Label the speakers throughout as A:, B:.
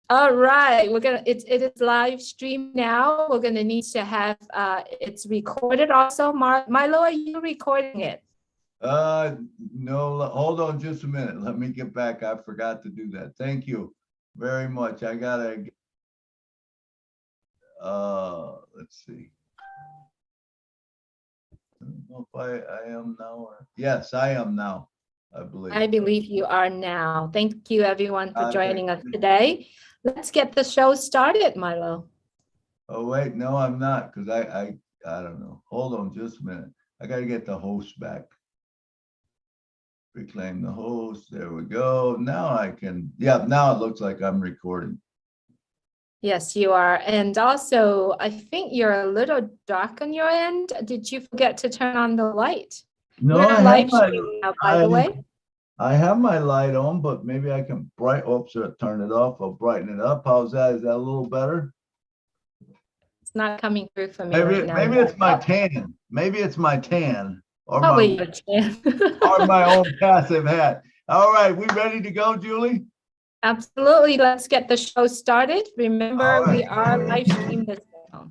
A: All right, it is live stream now. We're gonna need to have it's recorded also. Milo, are you recording it?
B: No, hold on just a minute. Let me get back. I forgot to do that. Thank you very much. I gotta, let's see. I don't know if I am now or, yes, I am now, I believe.
A: I believe you are now. Thank you everyone for joining us
B: Thank you.
A: today. Let's get the show started, Milo.
B: Oh, wait, no, I'm not, because I don't know. Hold on just a minute. I gotta get the host back. Reclaim the host. There we go. Now I can, yeah, now it looks like I'm recording.
A: Yes, you are. And also, I think you're a little dark on your end. Did you forget to turn on the light?
B: No,
A: We're
B: I have
A: live streaming now, by the way.
B: I have my light on, but maybe I can oops, turn it off. I'll brighten it up. How's that? Is that a little better?
A: It's not coming through for me right now.
B: Maybe it's my tan. Maybe it's my tan or
A: probably your tan.
B: or my own passive hat. All right, we ready to go, Julie?
A: Absolutely. Let's get the show started. Remember,
B: right.
A: we are live streaming this now.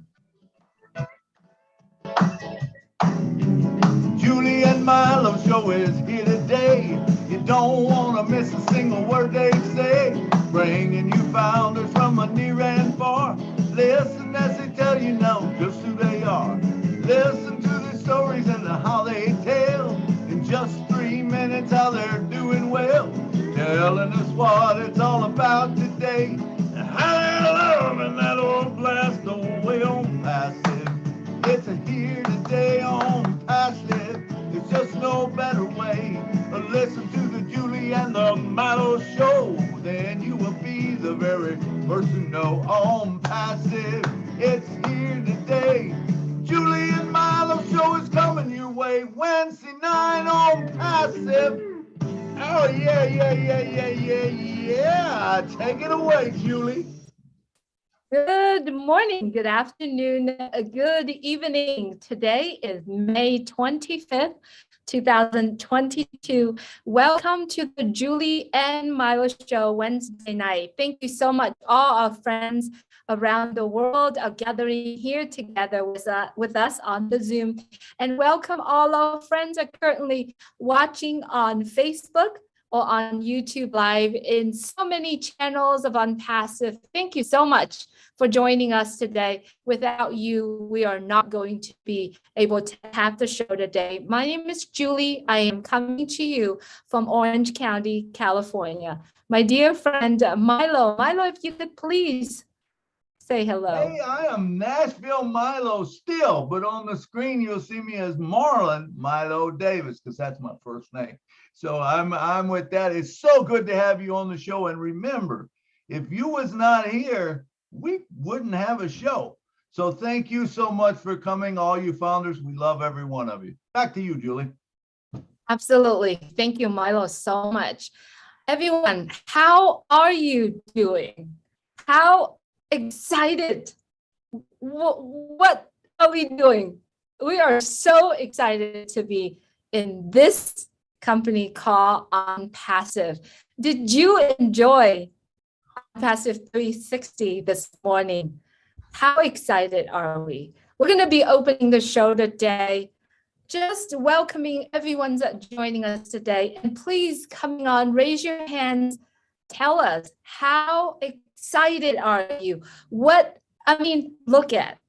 B: Julie and Milo show is here today. You don't want to miss a single word they say. Bringing you founders from a near and far. Listen as they tell you now just who they are. Listen to the stories and how they tell. In just 3 minutes how they're doing well. Telling us what it's all about today. And how they're loving that old blast away on passive. It's a here today on passive. There's just no better way. But listen to the Julie and the Milo show. Then you will be the very first to know on passive. It's here today. Julie and Milo show is coming your way Wednesday night on passive. Oh, yeah. Take it away, Julie.
A: Good morning, good afternoon, good evening. Today is May 25th, 2022. Welcome to the Julie and Milo show Wednesday night. Thank you so much. All our friends around the world are gathering here together with us on the Zoom. And welcome all our friends are currently watching on Facebook or on YouTube Live in so many channels of Unpassive. Thank you so much for joining us today. Without you, we are not going to be able to have the show today. My name is Julie. I am coming to you from Orange County, California. My dear friend, Milo. Milo, if you could please say hello.
B: Hey, I am Nashville Milo still, but on the screen you'll see me as Marlon Milo Davis, because that's my first name. So I'm with that. It's so good to have you on the show. And remember, if you was not here, we wouldn't have a show. So thank you so much for coming, all you founders. We love every one of you. Back to you, Julie.
A: Absolutely. Thank you, Milo, so much. Everyone, how are you doing? How excited? What are we doing? We are so excited to be in this company called Unpassive. Did you enjoy Unpassive 360 this morning? How excited are we? We're going to be opening the show today, just welcoming everyone that's joining us today. And please, coming on, raise your hands. Tell us, how excited are you? Look at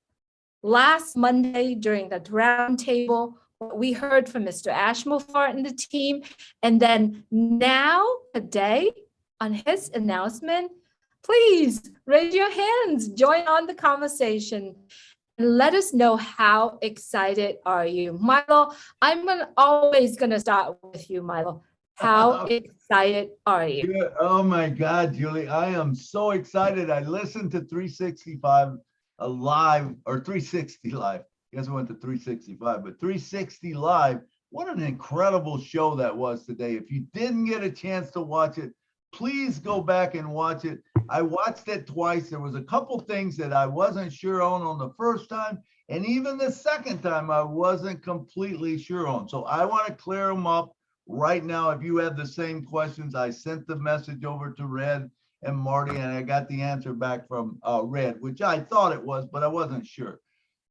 A: last Monday during the roundtable, what we heard from Mr. Ashmore and the team, and then now today on his announcement. Please raise your hands, join on the conversation, and let us know how excited are you. Milo, I'm always gonna start with you, Milo. How excited are you?
B: Oh my God, Julie, I am so excited. I listened to 365 live, or 360 live. I guess I went to 365, but 360 live. What an incredible show that was today. If you didn't get a chance to watch it, please go back and watch it. I watched it twice. There was a couple things that I wasn't sure on the first time, and even the second time I wasn't completely sure on. So I want to clear them up right now. If you have the same questions, I sent the message over to Red, and Marty, and I got the answer back from Red, which I thought it was, but I wasn't sure.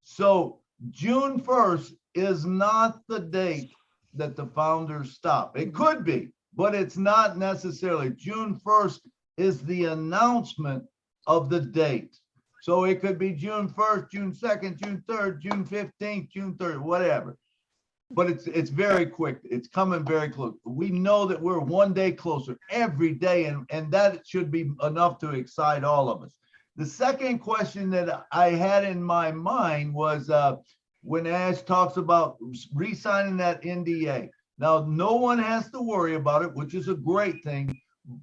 B: So June 1st is not the date that the founders stop. It could be, but it's not necessarily. June 1st is the announcement of the date. So it could be June 1st, June 2nd, June 3rd, June 15th, June 3rd, whatever. But it's very quick. It's coming very close. We know that we're one day closer every day, and that should be enough to excite all of us. The second question that I had in my mind was when Ash talks about re-signing that NDA. Now, no one has to worry about it, which is a great thing.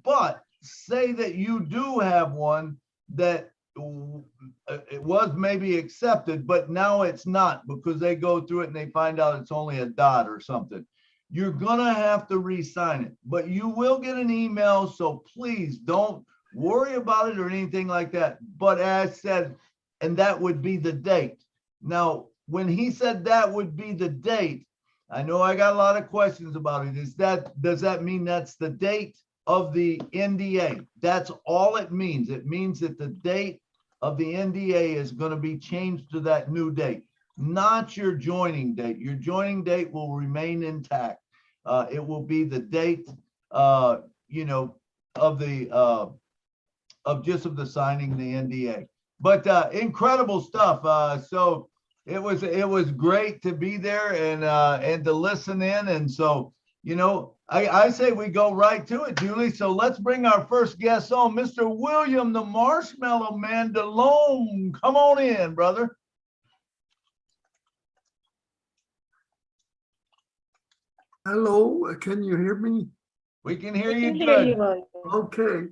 B: But say that you do have one that it was maybe accepted, but now it's not because they go through it and they find out it's only a dot or something. You're gonna have to re-sign it, but you will get an email. So please don't worry about it or anything like that. But as said, and that would be the date. Now, when he said that would be the date, I know I got a lot of questions about it. Does that mean that's the date of the NDA? That's all it means. It means that the date of the NDA is going to be changed to that new date, not your joining date. Your joining date will remain intact. It will be the date, of the of the signing the NDA. But incredible stuff. So it was great to be there and to listen in. And so, I say we go right to it, Julie. So let's bring our first guest on, Mr. William, the Marshmallow Man DeLome. Come on in, brother.
C: Hello, can you hear me?
B: We can hear you
A: We can hear
B: good.
A: you, William.
C: Okay,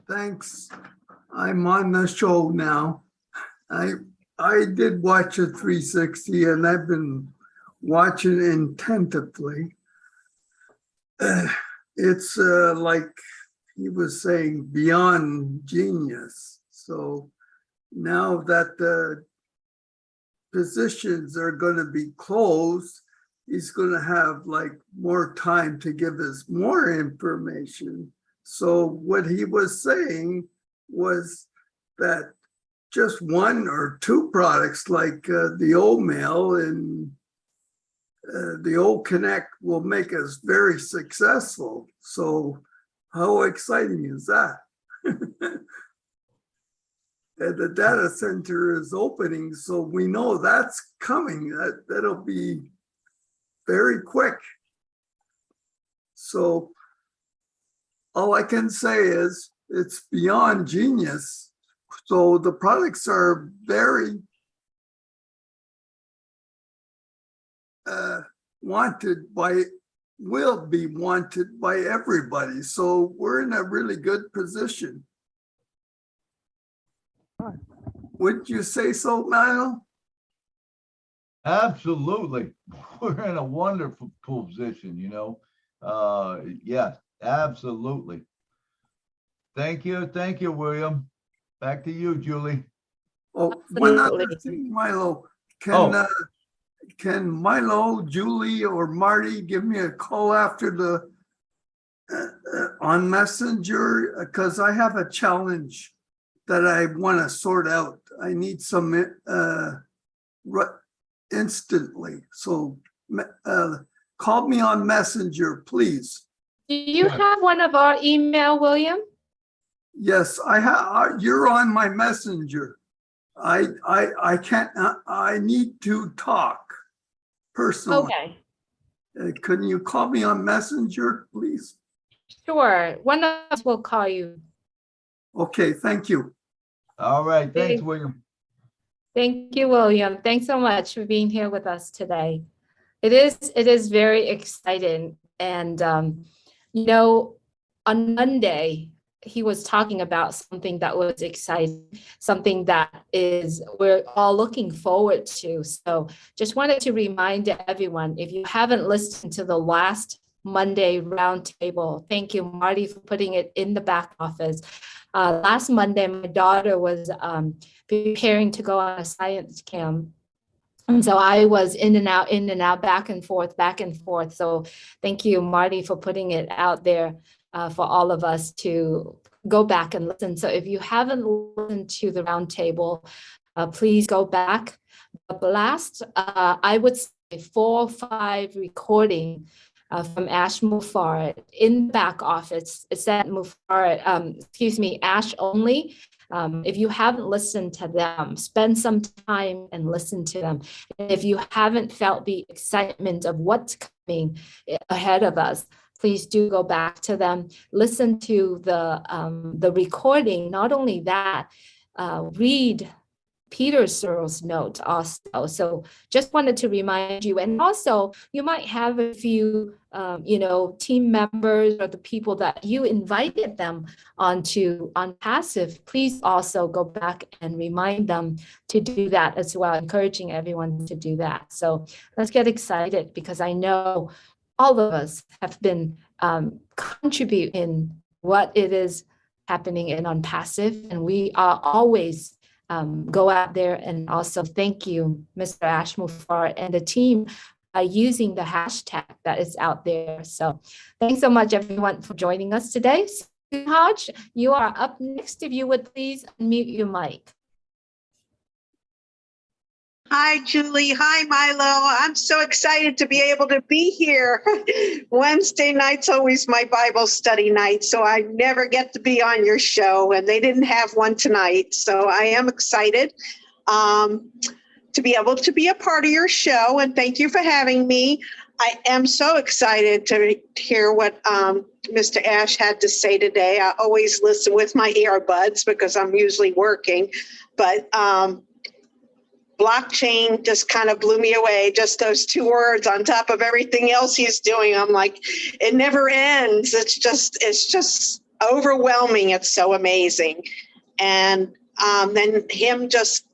C: thanks. I'm on the show now. I did watch a 360 and I've been watching attentively. It's like he was saying, beyond genius. So now that the positions are going to be closed, he's going to have like more time to give us more information. So what he was saying was that just one or two products like the old mail and the old Connect will make us very successful. So how exciting is that? And the data center is opening, so we know that's coming. That'll be very quick. So all I can say is it's beyond genius. So the products are very will be wanted by everybody. So we're in a really good position. Wouldn't you say so, Milo?
B: Absolutely. We're in a wonderful position, Yes, absolutely. Thank you, William. Back to you, Julie.
C: Oh, one other
A: Absolutely.
C: thing, Milo.
B: Oh.
C: Can Milo, Julie, or Marty give me a call after the on Messenger? Because I have a challenge that I want to sort out. I need some instantly. So call me on Messenger, please.
A: Do you have one of our email, William?
C: Yes, I have. You're on my Messenger. I can't. I need to talk personally.
A: Okay,
C: Can you call me on Messenger, please?
A: sure. One of us will call you.
C: Okay, thank you.
B: All right. Thanks,
A: Thank-
B: William.
A: Thank you, William. Thanks so much for being here with us today. It is very exciting. And, on Monday, he was talking about something that was exciting, something that we're all looking forward to. So just wanted to remind everyone, if you haven't listened to the last Monday roundtable, thank you, Marty, for putting it in the back office. Last Monday, my daughter was preparing to go on a science camp. And so I was in and out, back and forth. So thank you, Marty, for putting it out there for all of us to go back and listen. So if you haven't listened to the roundtable, please go back. The last, I would say 4 or 5 recording from Ash Mufarad in the back office. It said Mufarad, excuse me, Ash only. If you haven't listened to them, spend some time and listen to them. And if you haven't felt the excitement of what's coming ahead of us, please do go back to them. Listen to the recording. Not only that, read Peter Searle's note also. So just wanted to remind you, and also you might have a few, team members or the people that you invited them on Passive. Please also go back and remind them to do that as well, encouraging everyone to do that. So let's get excited, because I know all of us have been contributing what it is happening in On Passive, and we are always go out there. And also thank you, Mr. Ash Mufarad and the team, by using the hashtag that is out there. So thanks so much, everyone, for joining us today. Susan Hodge, you are up next. If you would please unmute your mic.
D: Hi, Julie. Hi, Milo. I'm so excited to be able to be here. Wednesday night's always my Bible study night, so I never get to be on your show, and they didn't have one tonight. So I am excited to be able to be a part of your show, and thank you for having me. I am so excited to hear what Mr. Ash had to say today. I always listen with my earbuds because I'm usually working, but blockchain just kind of blew me away. Just those 2 words on top of everything else he's doing. I'm like, it never ends. It's just overwhelming. It's so amazing. And then him just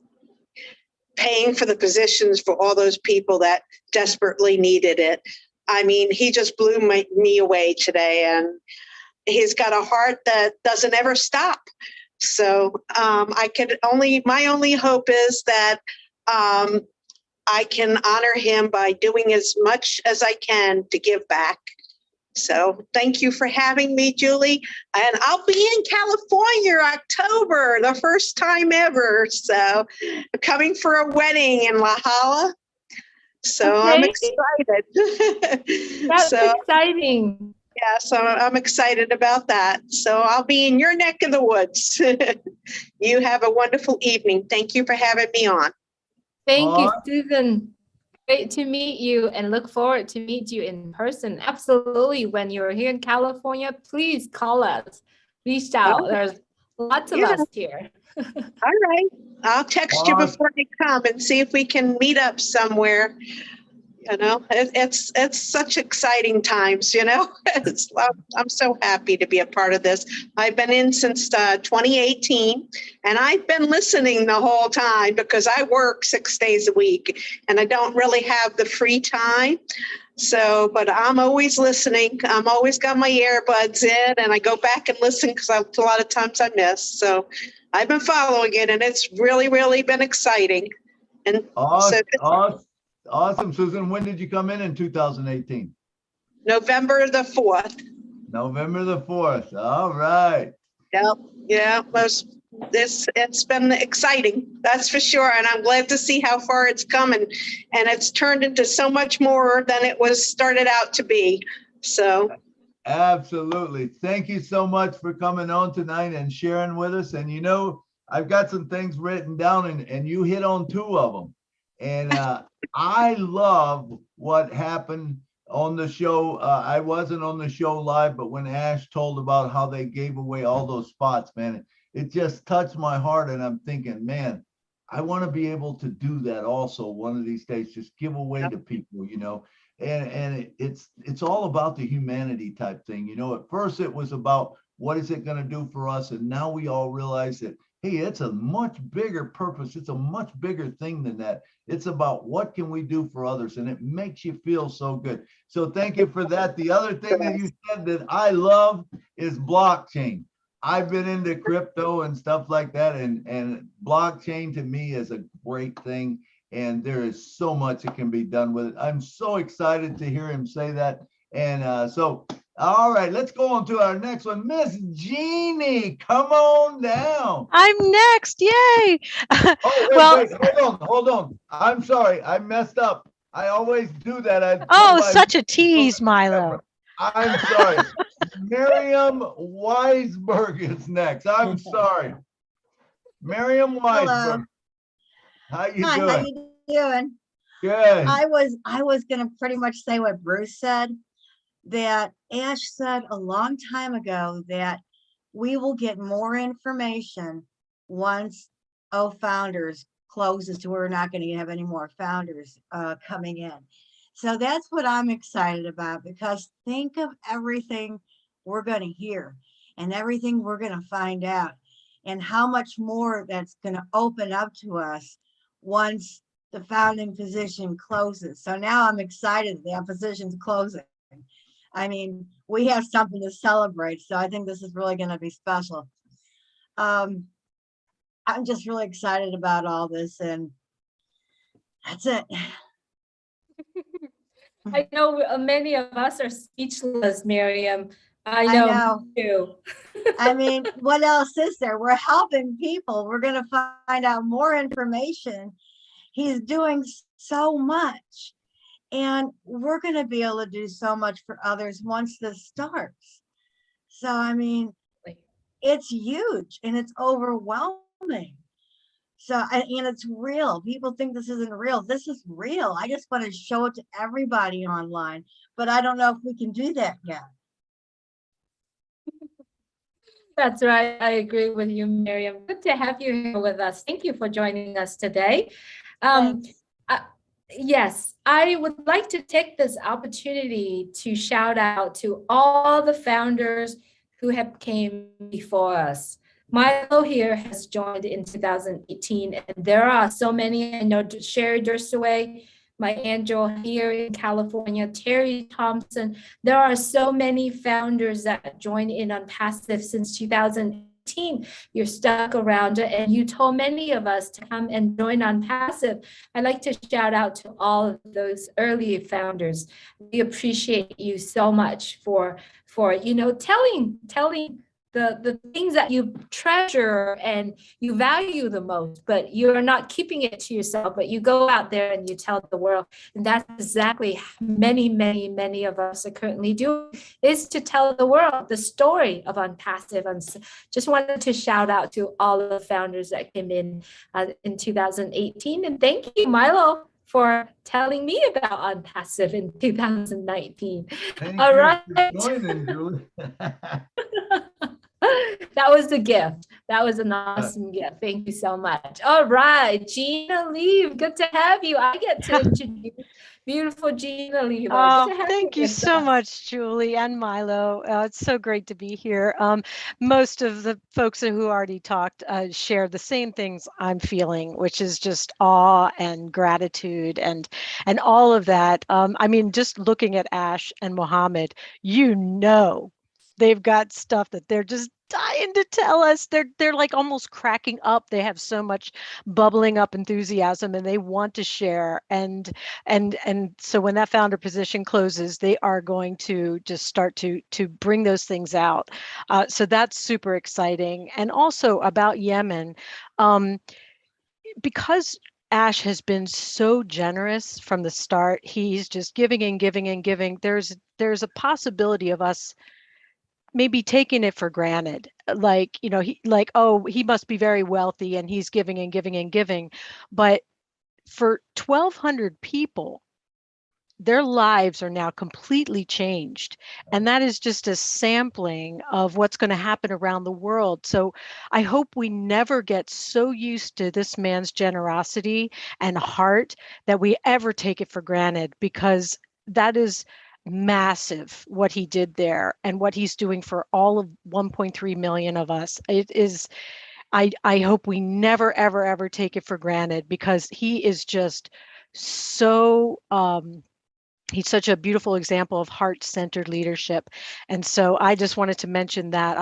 D: paying for the positions for all those people that desperately needed it. I mean, he just blew me away today, and he's got a heart that doesn't ever stop. So my only hope is that I can honor him by doing as much as I can to give back. So thank you for having me, Julie. And I'll be in California October, the first time ever. So coming for a wedding in La Jolla. So
A: Okay.
D: I'm excited.
A: That's exciting.
D: Yeah, so I'm excited about that. So I'll be in your neck of the woods. You have a wonderful evening. Thank you for having me on.
A: Thank you, Susan. Great to meet you, and look forward to meet you in person. Absolutely. When you're here in California, please call us. Reach out. There's lots of us here.
D: All right. I'll text you before I come and see if we can meet up somewhere. You know, it's such exciting times, you know. I'm so happy to be a part of this. I've been in since 2018, and I've been listening the whole time because I work 6 days a week and I don't really have the free time. So, but I'm always listening. I'm always got my earbuds in, and I go back and listen because a lot of times I miss. So I've been following it, and it's really, really been exciting. And
B: Awesome, Susan. When did you come in 2018?
D: November the 4th.
B: November the 4th. All right.
D: Yep. Yeah. It's been exciting. That's for sure. And I'm glad to see how far it's come. And it's turned into so much more than it was started out to be. So.
B: Absolutely. Thank you so much for coming on tonight and sharing with us. And, you know, I've got some things written down, and you hit on 2 of them. And I love what happened on the show. I wasn't on the show live, but when Ash told about how they gave away all those spots, man, it just touched my heart. And I'm thinking, man, I want to be able to do that also one of these days, just give away to people, you know. And it's all about the humanity type thing. You know, at first it was about what is it going to do for us? And now we all realize that, hey, it's a much bigger purpose. It's a much bigger thing than that. It's about what can we do for others, and it makes you feel so good. So thank you for that. The other thing that you said that I love is blockchain. I've been into crypto and stuff like that, and blockchain to me is a great thing, and there is so much that can be done with it. I'm so excited to hear him say that. And All right, let's go on to our next one. Miss Jeannie, come on down.
E: I'm next. Yay.
B: Oh,
E: Well,
B: wait, hold on. I'm sorry, I messed up. I always do that. I put
E: oh,
B: my
E: such a tease, Milo.
B: I'm sorry. Miriam Weisberg is next. I'm sorry. Miriam
F: Hello.
B: Weisberg. How you
F: Hi, how
B: doing?
F: you doing?
B: Good.
F: I was gonna pretty much say what Bruce said, that Ash said a long time ago that we will get more information once Founders closes, to where we're not going to have any more founders coming in. So that's what I'm excited about, because think of everything we're going to hear and everything we're going to find out, and how much more that's going to open up to us once the founding position closes. So now I'm excited that position's closing. I mean, we have something to celebrate. So I think this is really going to be special. I'm just really excited about all this, and that's it.
A: I know many of us are speechless, Miriam. I
F: I
A: know
F: know.
A: me too.
F: I mean, what else is there? We're helping people. We're going to find out more information. He's doing so much, and we're going to be able to do so much for others once this starts. So, I mean, it's huge and it's overwhelming. So, and it's real. People think this isn't real. This is real. I just want to show it to everybody online, but I don't know if we can do that yet.
A: That's right. I agree with you, Miriam. Good to have you here with us. Thank you for joining us today.
F: Thanks.
A: Yes, I would like to take this opportunity to shout out to all the founders who have came before us. Milo here has joined in 2018, and there are so many. I know Sherry Durstaway, my angel here in California, Terry Thompson. There are so many founders that joined in on Passive since 2018. You're stuck around it, and you told many of us to come and join on Passive. I'd like to shout out to all of those early founders. We appreciate you so much for telling the things that you treasure and you value the most, but you're not keeping it to yourself, but you go out there and you tell the world. And that's exactly many of us are currently doing, is to tell the world the story of Unpassive. And just wanted to shout out to all of the founders that came in 2018. And thank you, Milo, for telling me about Unpassive in 2019.
B: Thank
A: All
B: you
A: right.
B: for joining, Julie.
A: That was a gift. That was an awesome gift. Thank you so much. All right, Gina Lee, good to have you. I get to introduce beautiful Gina Lee.
E: Oh, thank you so much, Julie and Milo. It's so great to be here. Most of the folks who already talked share the same things I'm feeling, which is just awe and gratitude and all of that. I mean, just looking at Ash and Mohammed, they've got stuff that they're just dying to tell us. They're like almost cracking up. They have so much bubbling up enthusiasm, and they want to share. And so when that founder position closes, they are going to just start to bring those things out. So that's super exciting. And also about Yemen, because Ash has been so generous from the start. He's just giving and giving and giving. There's a possibility of us maybe taking it for granted, like, he must be very wealthy and he's giving and giving and giving. But for 1,200 people, their lives are now completely changed, and that is just a sampling of what's going to happen around the world. So I hope we never get so used to this man's generosity and heart that we ever take it for granted, because that is massive what he did there and what he's doing for all of 1.3 million of us. It is, I hope we never ever take it for granted, because he is just so he's such a beautiful example of heart-centered leadership. And so I just wanted to mention that.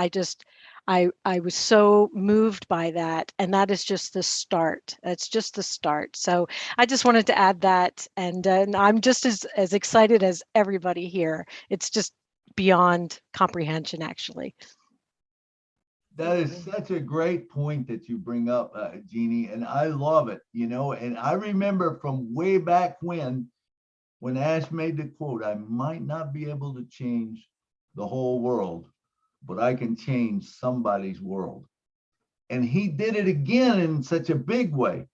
E: I was so moved by that, and that is just the start. That's just the start. So I just wanted to add that, and I'm just as excited as everybody here. It's just beyond comprehension, actually.
B: That is such a great point that you bring up, Jeannie, and I love it, and I remember from way back when Ash made the quote, I might not be able to change the whole world, but I can change somebody's world. And he did it again in such a big way.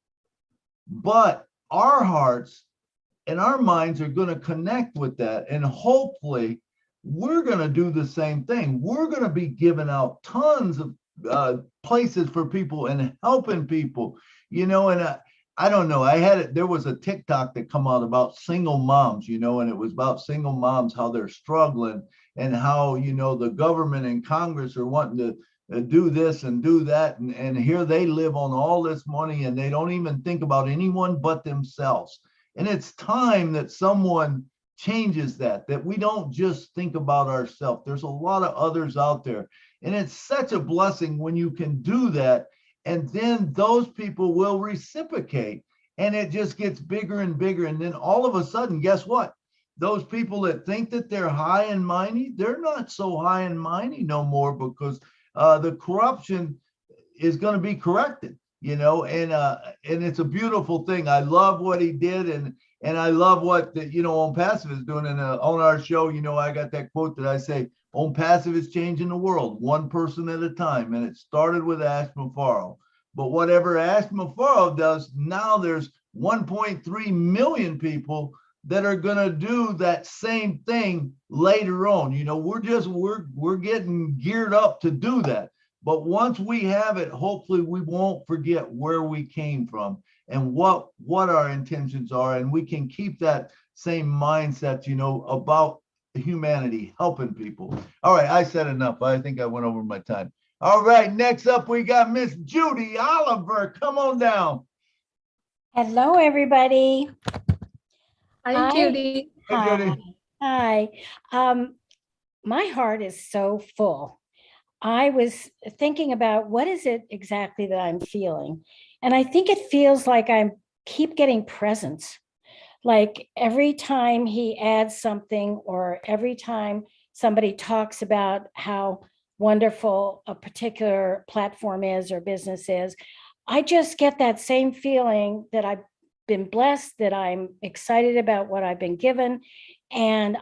B: But our hearts and our minds are going to connect with that. And hopefully we're going to do the same thing. We're going to be giving out tons of places for people and helping people, and I don't know. There was a TikTok that come out about single moms, and it was about single moms, how they're struggling and how, the government and Congress are wanting to do this and do that. And here they live on all this money and they don't even think about anyone but themselves. And it's time that someone changes that we don't just think about ourselves. There's a lot of others out there. And it's such a blessing when you can do that. And then those people will reciprocate and it just gets bigger and bigger. And then all of a sudden, guess what? Those people that think that they're high and mighty, they're not so high and mighty no more, because the corruption is going to be corrected, and it's a beautiful thing. I love what he did. And I love what On Passive is doing. And on our show, I got that quote that I say, On Passive is changing the world one person at a time. And it started with Ash Mafaro. But whatever Ash Mafaro does, now there's 1.3 million people that are going to do that same thing later on. We're getting geared up to do that. But once we have it, hopefully we won't forget where we came from and what our intentions are. And we can keep that same mindset, about humanity, helping people. All right, I said enough. I think I went over my time. All right, next up we got Miss Judy Oliver. Come on down.
G: Hello, everybody.
A: Hi, Judy.
B: Hi, Judy.
G: Hi. My heart is so full. I was thinking about what is it exactly that I'm feeling? And I think it feels like I keep getting presents. Like every time he adds something or every time somebody talks about how wonderful a particular platform is or business is, I just get that same feeling that I've been blessed, that I'm excited about what I've been given. And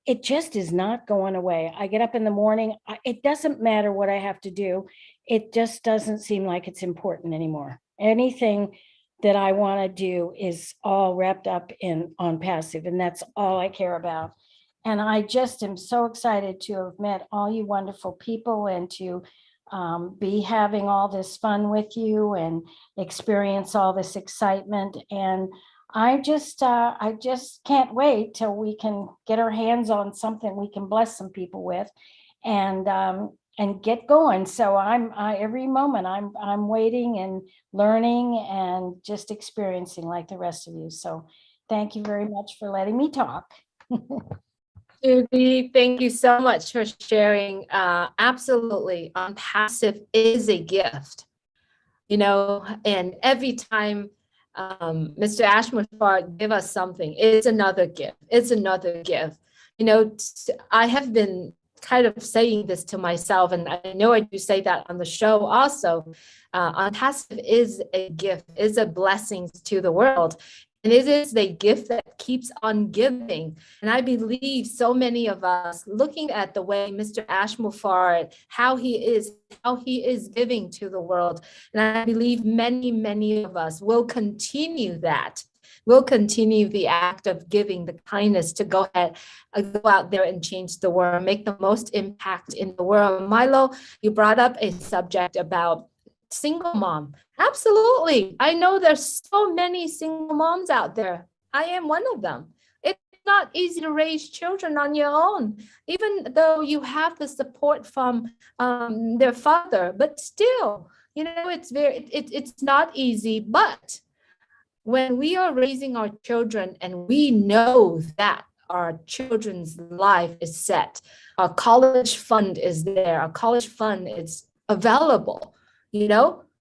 G: it just is not going away. I get up in the morning, it doesn't matter what I have to do. It just doesn't seem like it's important anymore. Anything that I want to do is all wrapped up on Passive, and that's all I care about. And I just am so excited to have met all you wonderful people and to be having all this fun with you and experience all this excitement. And I just can't wait till we can get our hands on something we can bless some people with and get going. So every moment I'm waiting and learning and just experiencing like the rest of you. So thank you very much for letting me talk.
A: Judy, thank you so much for sharing. Absolutely, Passive is a gift, and every time Mr. Ashmore give us something, it's another gift. It's another gift. I have been kind of saying this to myself, and I know I do say that on the show also. Passive is a gift, is a blessing to the world. And it is the gift that keeps on giving. And I believe so many of us looking at the way Mr. Ashmore, how he is giving to the world. And I believe many, many of us will continue that. We'll continue the act of giving, the kindness to go ahead, go out there and change the world, make the most impact in the world. Milo, you brought up a subject about single mom. Absolutely. I know there's so many single moms out there. I am one of them. It's not easy to raise children on your own, even though you have the support from their father, but still, it's not easy. But when we are raising our children and we know that our children's life is set, our college fund is there, our college fund is available,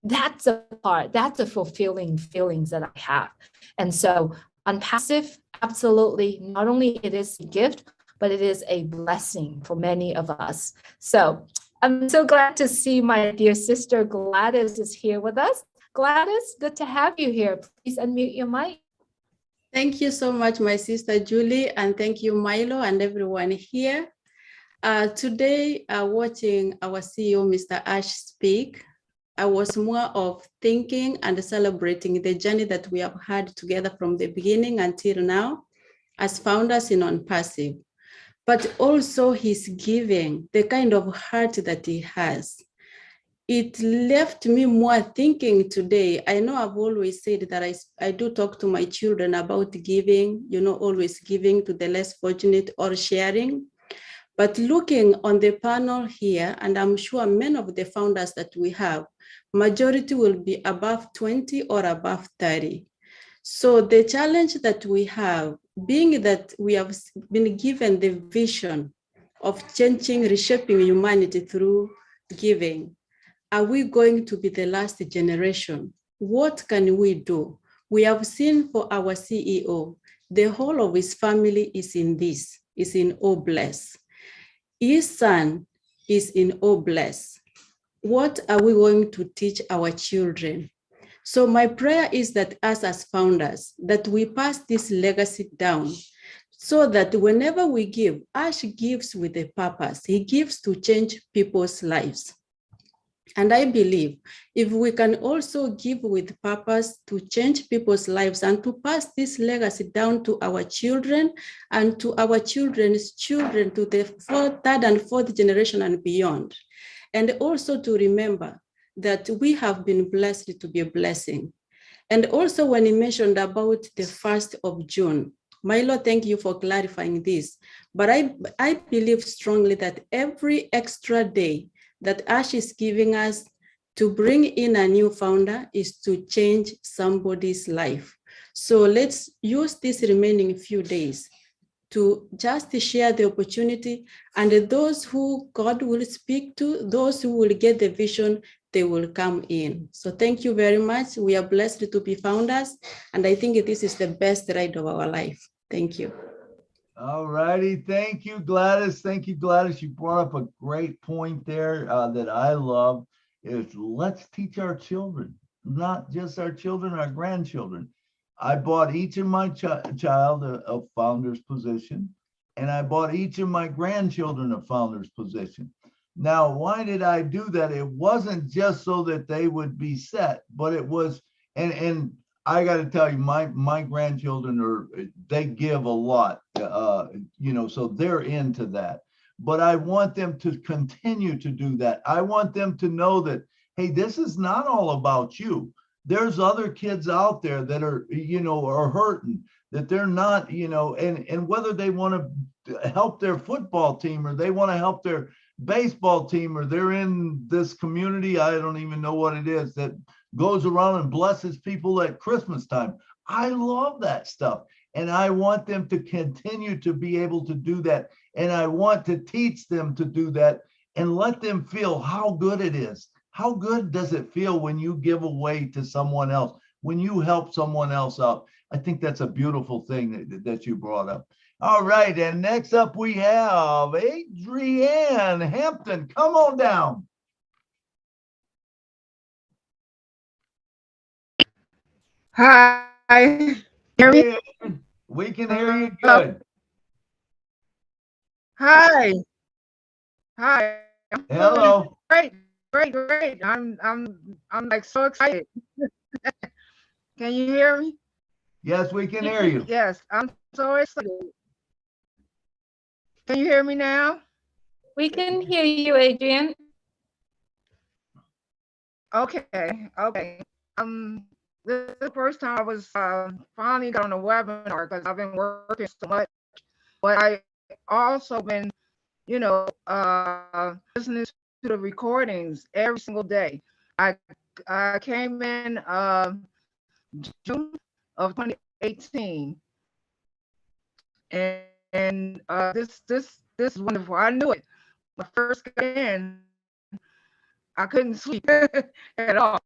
A: that's a part, that's a fulfilling feelings that I have. And so on Passive, absolutely, not only it is a gift, but it is a blessing for many of us. So I'm so glad to see my dear sister Gladys is here with us. Gladys, good to have you here. Please unmute your mic.
H: Thank you so much, my sister Julie, and thank you, Milo, and everyone here. Today, watching our CEO, Mr. Ash, speak, I was more of thinking and celebrating the journey that we have had together from the beginning until now as founders in On Passive, but also his giving, the kind of heart that he has. It left me more thinking today. I know I've always said that I do talk to my children about giving, always giving to the less fortunate or sharing. But looking on the panel here, and I'm sure many of the founders that we have, majority will be above 20 or above 30. So the challenge that we have, being that we have been given the vision of changing, reshaping humanity through giving, are we going to be the last generation? What can we do? We have seen for our CEO, the whole of his family is in Oh Bless. His son is in Oh Bless. What are we going to teach our children? So my prayer is that us as founders, that we pass this legacy down so that whenever we give, Ash gives with a purpose. He gives to change people's lives. And I believe if we can also give with purpose to change people's lives and to pass this legacy down to our children and to our children's children, to the third and fourth generation and beyond. And also to remember that we have been blessed to be a blessing. And also when he mentioned about the 1st of June, Milo, thank you for clarifying this. But I believe strongly that every extra day that Ash is giving us to bring in a new founder is to change somebody's life. So let's use these remaining few days to just share the opportunity, and those who God will speak to, those who will get the vision, they will come in. So thank you very much. We are blessed to be founders, and I think this is the best ride of our life. Thank you.
B: All righty. Thank you, Gladys. Thank you, Gladys. You brought up a great point there that I love is let's teach our children, not just our children, our grandchildren. I bought each of my child a founder's position, and I bought each of my grandchildren a founder's position. Now, why did I do that? It wasn't just so that they would be set, but it was, and I got to tell you, my grandchildren they give a lot, so they're into that. But I want them to continue to do that. I want them to know that, hey, this is not all about you. There's other kids out there that are, are hurting, that they're not, and whether they want to help their football team or they want to help their baseball team or they're in this community, I don't even know what it is, that goes around and blesses people at Christmas time. I love that stuff. And I want them to continue to be able to do that. And I want to teach them to do that and let them feel how good it is. How good does it feel when you give away to someone else, when you help someone else out? I think that's a beautiful thing that you brought up. All right. And next up we have Adrienne Hampton. Come on down.
I: Hi. Hear me?
B: We can hear you good.
I: Hi. Hi.
B: Hello.
I: Great. I'm like so excited. Can you hear me?
B: Yes, we can hear you.
I: Yes, I'm so excited. Can you hear me now?
A: We can hear you, Adrienne.
I: Okay. This is the first time I was finally got on a webinar because I've been working so much. But I also been, listening to the recordings every single day. I came in June of 2018, and this is wonderful. I knew it. When I first got in, I couldn't sleep at all.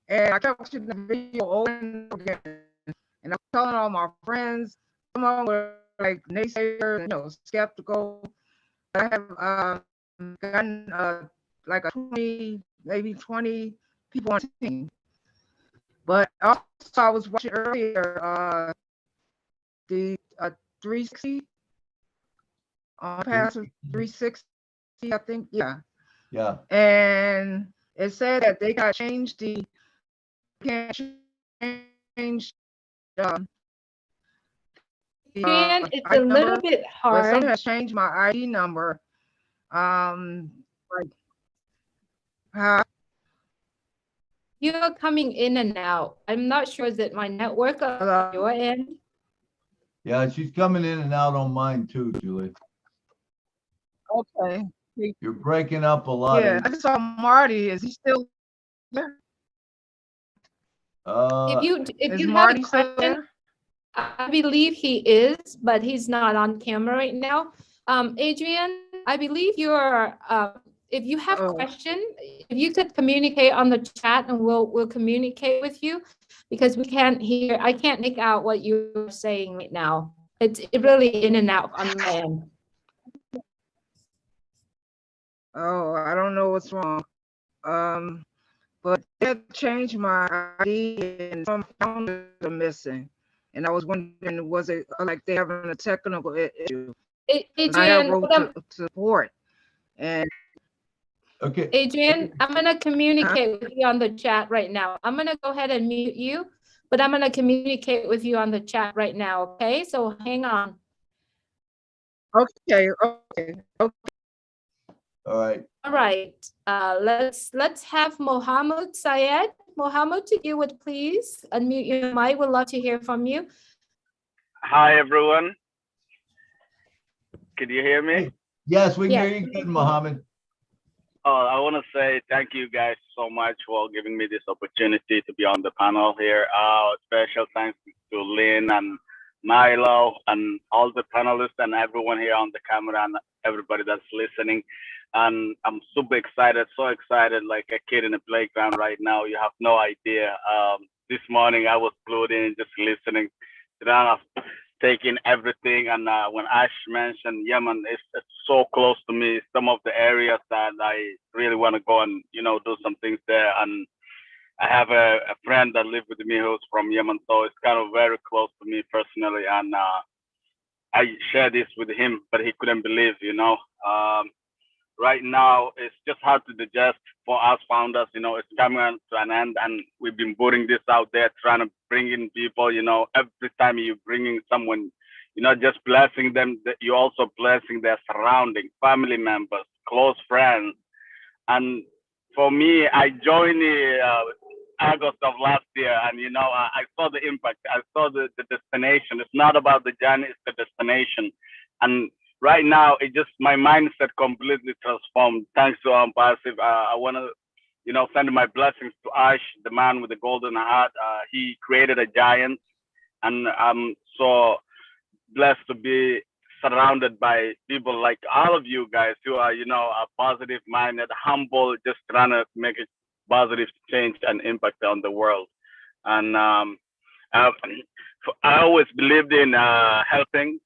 I: And I kept watching the video over and over again. And I'm telling all my friends, come on, we're like naysayers, skeptical. I have gotten like a 20, maybe 20 people on the team. But also I was watching earlier the 360 Pastor 360, I think. Yeah.
B: Yeah.
I: And it said that they got changed the can't change
A: Adrian, it's a
I: ID
A: little
I: number,
A: bit
I: but someone
A: hard.
I: has changed my ID number. Like how
A: You're coming in and out. I'm not sure, is it my network on your end?
B: Yeah, she's coming in and out on mine too, Julie.
I: okay.
B: You're breaking up a lot.
I: Yeah, I just saw Marty. Is he still there?
A: If
I: Is
A: you have a
I: Marty still
A: question,
I: there?
A: I believe he is, but he's not on camera right now. Adrian, I believe you're, if you have
I: Oh.
A: question, if you could communicate on the chat and we'll communicate with you because we can't hear, I can't make out what you're saying right now. It's really in and out on my end.
I: Oh, I don't know what's wrong. But they had changed my ID and some founders are missing. And I was wondering, was it like they having a technical issue? I have
A: Adrian,
I: wrote to support. And
B: okay.
A: Adrian, I'm gonna communicate with you on the chat right now. I'm gonna go ahead and mute you, but I'm gonna communicate with you on the chat right now, okay? So hang on.
I: okay.
B: All right.
A: All right, let's have Mohammed Syed. Mohammed, if you would please unmute your mic. We'd love to hear from you.
J: Hi, everyone. Can you hear me?
B: Hey, yes, we can
A: Yeah.
B: hear you good, Mohammed.
J: I want to say thank you guys so much for giving me this opportunity to be on the panel here. Special thanks to Lynn and Milo and all the panelists and everyone here on the camera and everybody that's listening. And I'm super excited, so excited, like a kid in a playground right now. You have no idea. This morning I was glued in, just listening. Taking everything. And when Ash mentioned Yemen, it's so close to me. Some of the areas that I really want to go and do some things there. And I have a friend that lived with me who's from Yemen, so it's kind of very close to me personally. And I share this with him, but he couldn't believe. Right now it's just hard to digest for us founders. It's coming to an end, and we've been putting this out there, trying to bring in people. Every time you bringing someone, you're not just blessing them, you're also blessing their surrounding, family members, close friends. And for me, I joined August of last year, and I saw the impact. I saw the destination. It's not about the journey; it's the destination. And right now, it just my mindset completely transformed. Thanks to Passive, I want to, send my blessings to Ash, the man with the golden heart. He created a giant, and I'm so blessed to be surrounded by people like all of you guys who are, are positive minded, humble, just trying to make a positive change and impact on the world. And I always believed in helping,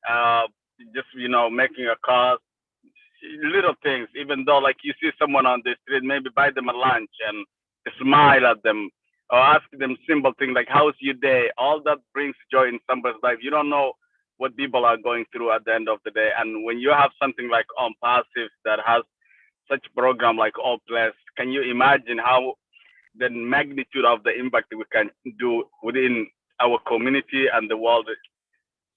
J: just making a cause, little things. Even though like you see someone on the street, maybe buy them a lunch and smile at them, or ask them simple things like "How's your day?" All that brings joy in somebody's life. You don't know what people are going through at the end of the day, and when you have something like On Passive that has such program like All Blessed, can you imagine how the magnitude of the impact we can do within our community and the world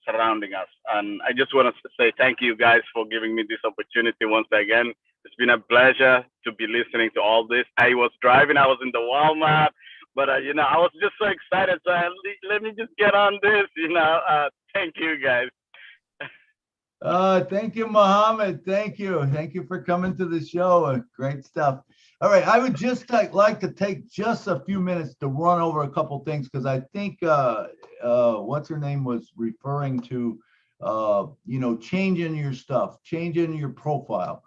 J: surrounding us? And I just want to say thank you guys for giving me this opportunity once again. It's been a pleasure to be listening to all this. I was driving, I was in the Walmart, but I was just so excited. So let me just get on this. Thank you guys.
B: Thank you, Mohammed. Thank you. Thank you for coming to the show. Great stuff. All right. I would just like to take just a few minutes to run over a couple things because I think what's her name was referring to, changing your stuff, changing your profile.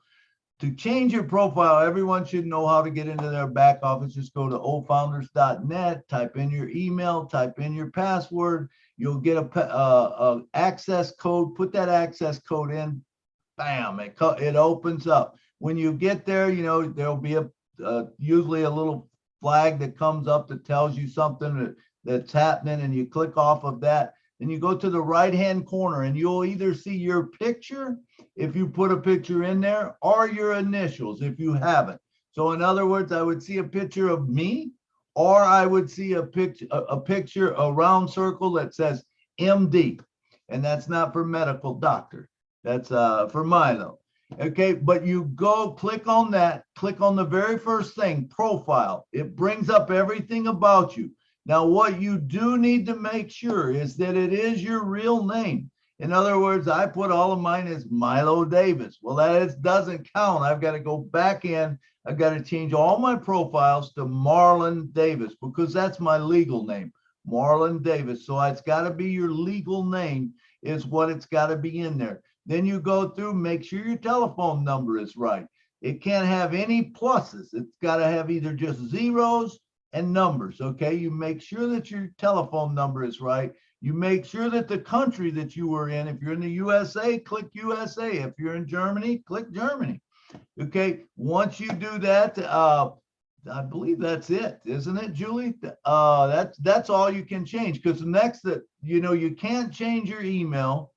B: to change your profile, everyone should know how to get into their back office. Just go to oldfounders.net, type in your email, type in your password. You'll get a access code. Put that access code in. Bam! It opens up. When you get there, there'll be usually a little flag that comes up that tells you something that's happening, and you click off of that. Then you go to the right-hand corner, and you'll either see your picture if you put a picture in there, or your initials if you haven't. So in other words, I would see a picture of me, or I would see a picture, a round circle that says MD, and that's not for medical doctor. That's for Milo. Okay, but you click on that, click on the very first thing, profile. It brings up everything about you. Now, what you do need to make sure is that it is your real name. In other words, I put all of mine as Milo Davis. Well, that doesn't count. I've got to go back in. I've got to change all my profiles to Marlon Davis, because that's my legal name, Marlon Davis. So it's got to be your legal name is what it's got to be in there. Then you go through, make sure your telephone number is right. It can't have any pluses. It's got to have either just zeros and numbers, okay? You make sure that your telephone number is right. You make sure that the country that you were in, if you're in the USA, click USA. If you're in Germany, click Germany. Okay, once you do that, I believe that's it, isn't it, Julie? That's all you can change, because the next that, you can't change your email.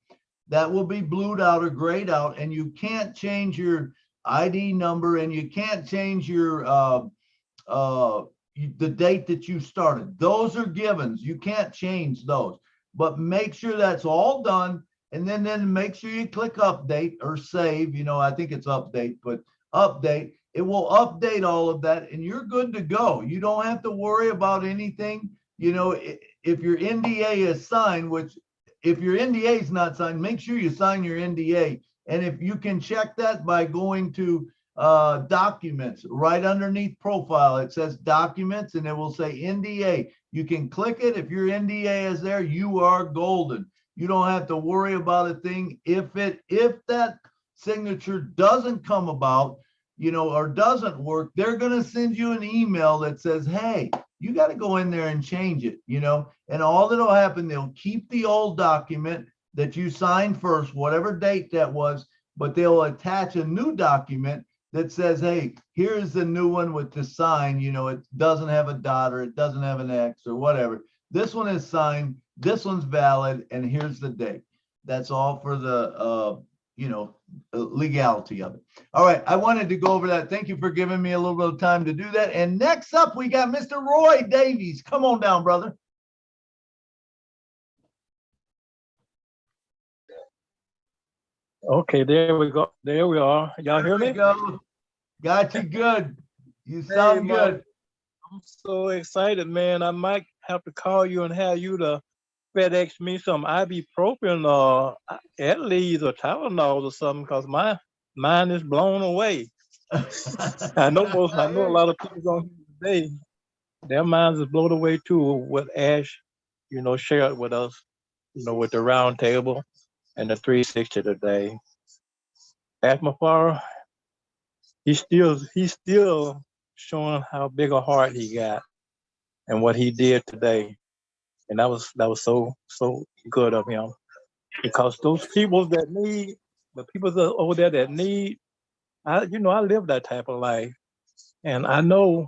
B: That will be blued out or grayed out, and you can't change your ID number, and you can't change your the date that you started. Those are givens. You can't change those, but make sure that's all done. And then make sure you click update or save. I think it's update, but update. It will update all of that, and you're good to go. You don't have to worry about anything. If your NDA is signed, which if your NDA is not signed, make sure you sign your NDA. And if you can check that by going to documents, right underneath profile, it says documents, and it will say NDA. You can click it. If your NDA is there, you are golden. You don't have to worry about a thing. If that signature doesn't come about, or doesn't work, they're going to send you an email that says, hey, you got to go in there and change it, and all that'll happen, they'll keep the old document that you signed first, whatever date that was, but they'll attach a new document that says, hey, here's the new one with the sign, it doesn't have a dot, or it doesn't have an X, or whatever. This one is signed, this one's valid, and here's the date. That's all for the legality of it. All right, I wanted to go over that. Thank you for giving me a little bit of time to do that. And next up, we got Mr. Roy Davies. Come on down, brother.
K: Okay, there we go. There we are. Y'all hear me?
B: Go. Got you good. You sound good.
K: I'm so excited, man. I might have to call you and have you to FedEx me some ibuprofen or Adlees or Tylenol or something, because my mind is blown away. I know a lot of people on here today, their minds is blown away too, what Ash, shared with us, with the round table and the 360 today. Ash Mafara, he's still showing how big a heart he got and what he did today. And that was so good of him, because those people that need, the people that over there that need, I live that type of life, and I know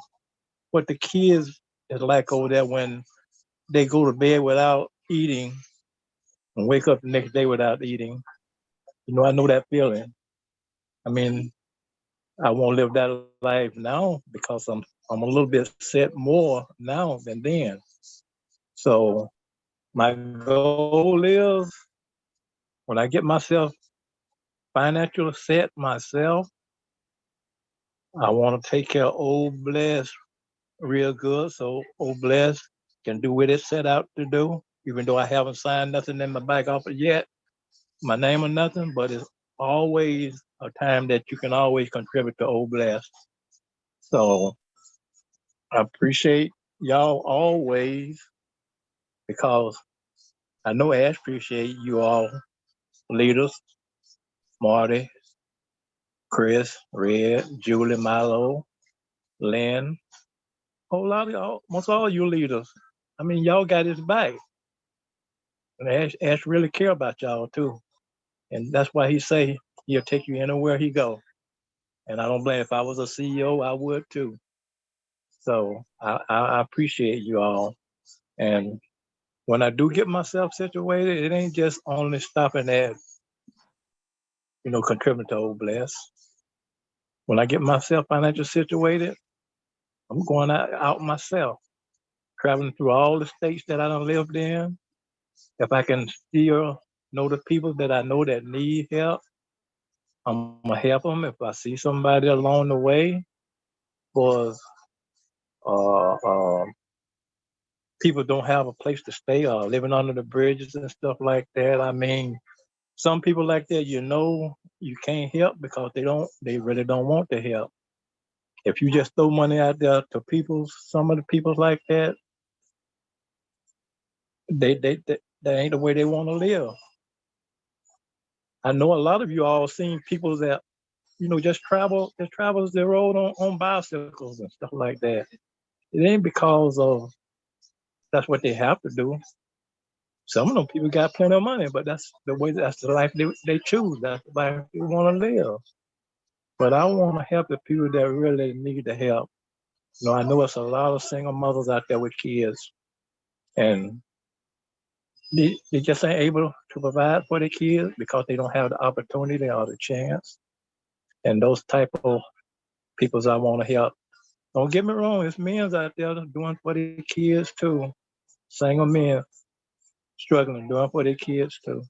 K: what the kids is like over there when they go to bed without eating and wake up the next day without eating. I know that feeling. I mean, I won't live that life now because I'm a little bit set more now than then. So my goal is, when I get myself financially set myself, I want to take care of Old Bless real good, so Old Bless can do what it set out to do, even though I haven't signed nothing in my back office yet, my name or nothing, but it's always a time that you can always contribute to Old Bless. So I appreciate y'all always, because I know Ash appreciate you all leaders, Marty, Chris, Red, Julie, Milo, Lynn, whole lot of y'all, almost all you leaders. I mean, y'all got his back. And Ash really care about y'all too. And that's why he say he'll take you anywhere he go. And I don't blame, if I was a CEO, I would too. So I appreciate you all. And when I do get myself situated, it ain't just only stopping at, contributing to Old Bless. When I get myself financially situated, I'm going out myself, traveling through all the states that I done lived in. If I can still know the people that I know that need help, I'm gonna help them. If I see somebody along the way, because people don't have a place to stay or living under the bridges and stuff like that. I mean, some people like that, you can't help because they really don't want to help. If you just throw money out there to some of the people like that, that ain't the way they want to live. I know a lot of you all seen people that, just travels the road on bicycles and stuff like that. It ain't because of that's what they have to do. Some of them people got plenty of money, but that's the life they choose. That's the life they want to live. But I want to help the people that really need the help. I know it's a lot of single mothers out there with kids, and they just ain't able to provide for their kids because they don't have the opportunity or the chance. And those type of peoples I want to help. Don't get me wrong, it's men out there doing for their kids too. Single men struggling, doing for their kids too.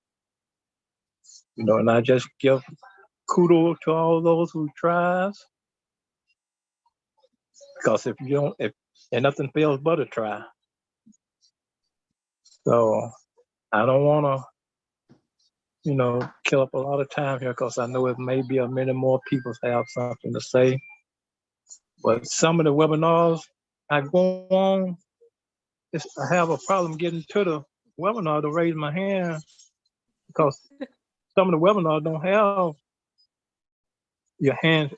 K: And I just give kudos to all those who tries. Because if and nothing fails but a try. So I don't want to, kill up a lot of time here because I know it may be many more people have something to say. But some of the webinars I go on, I have a problem getting to the webinar to raise my hand because some of the webinars don't have your hands,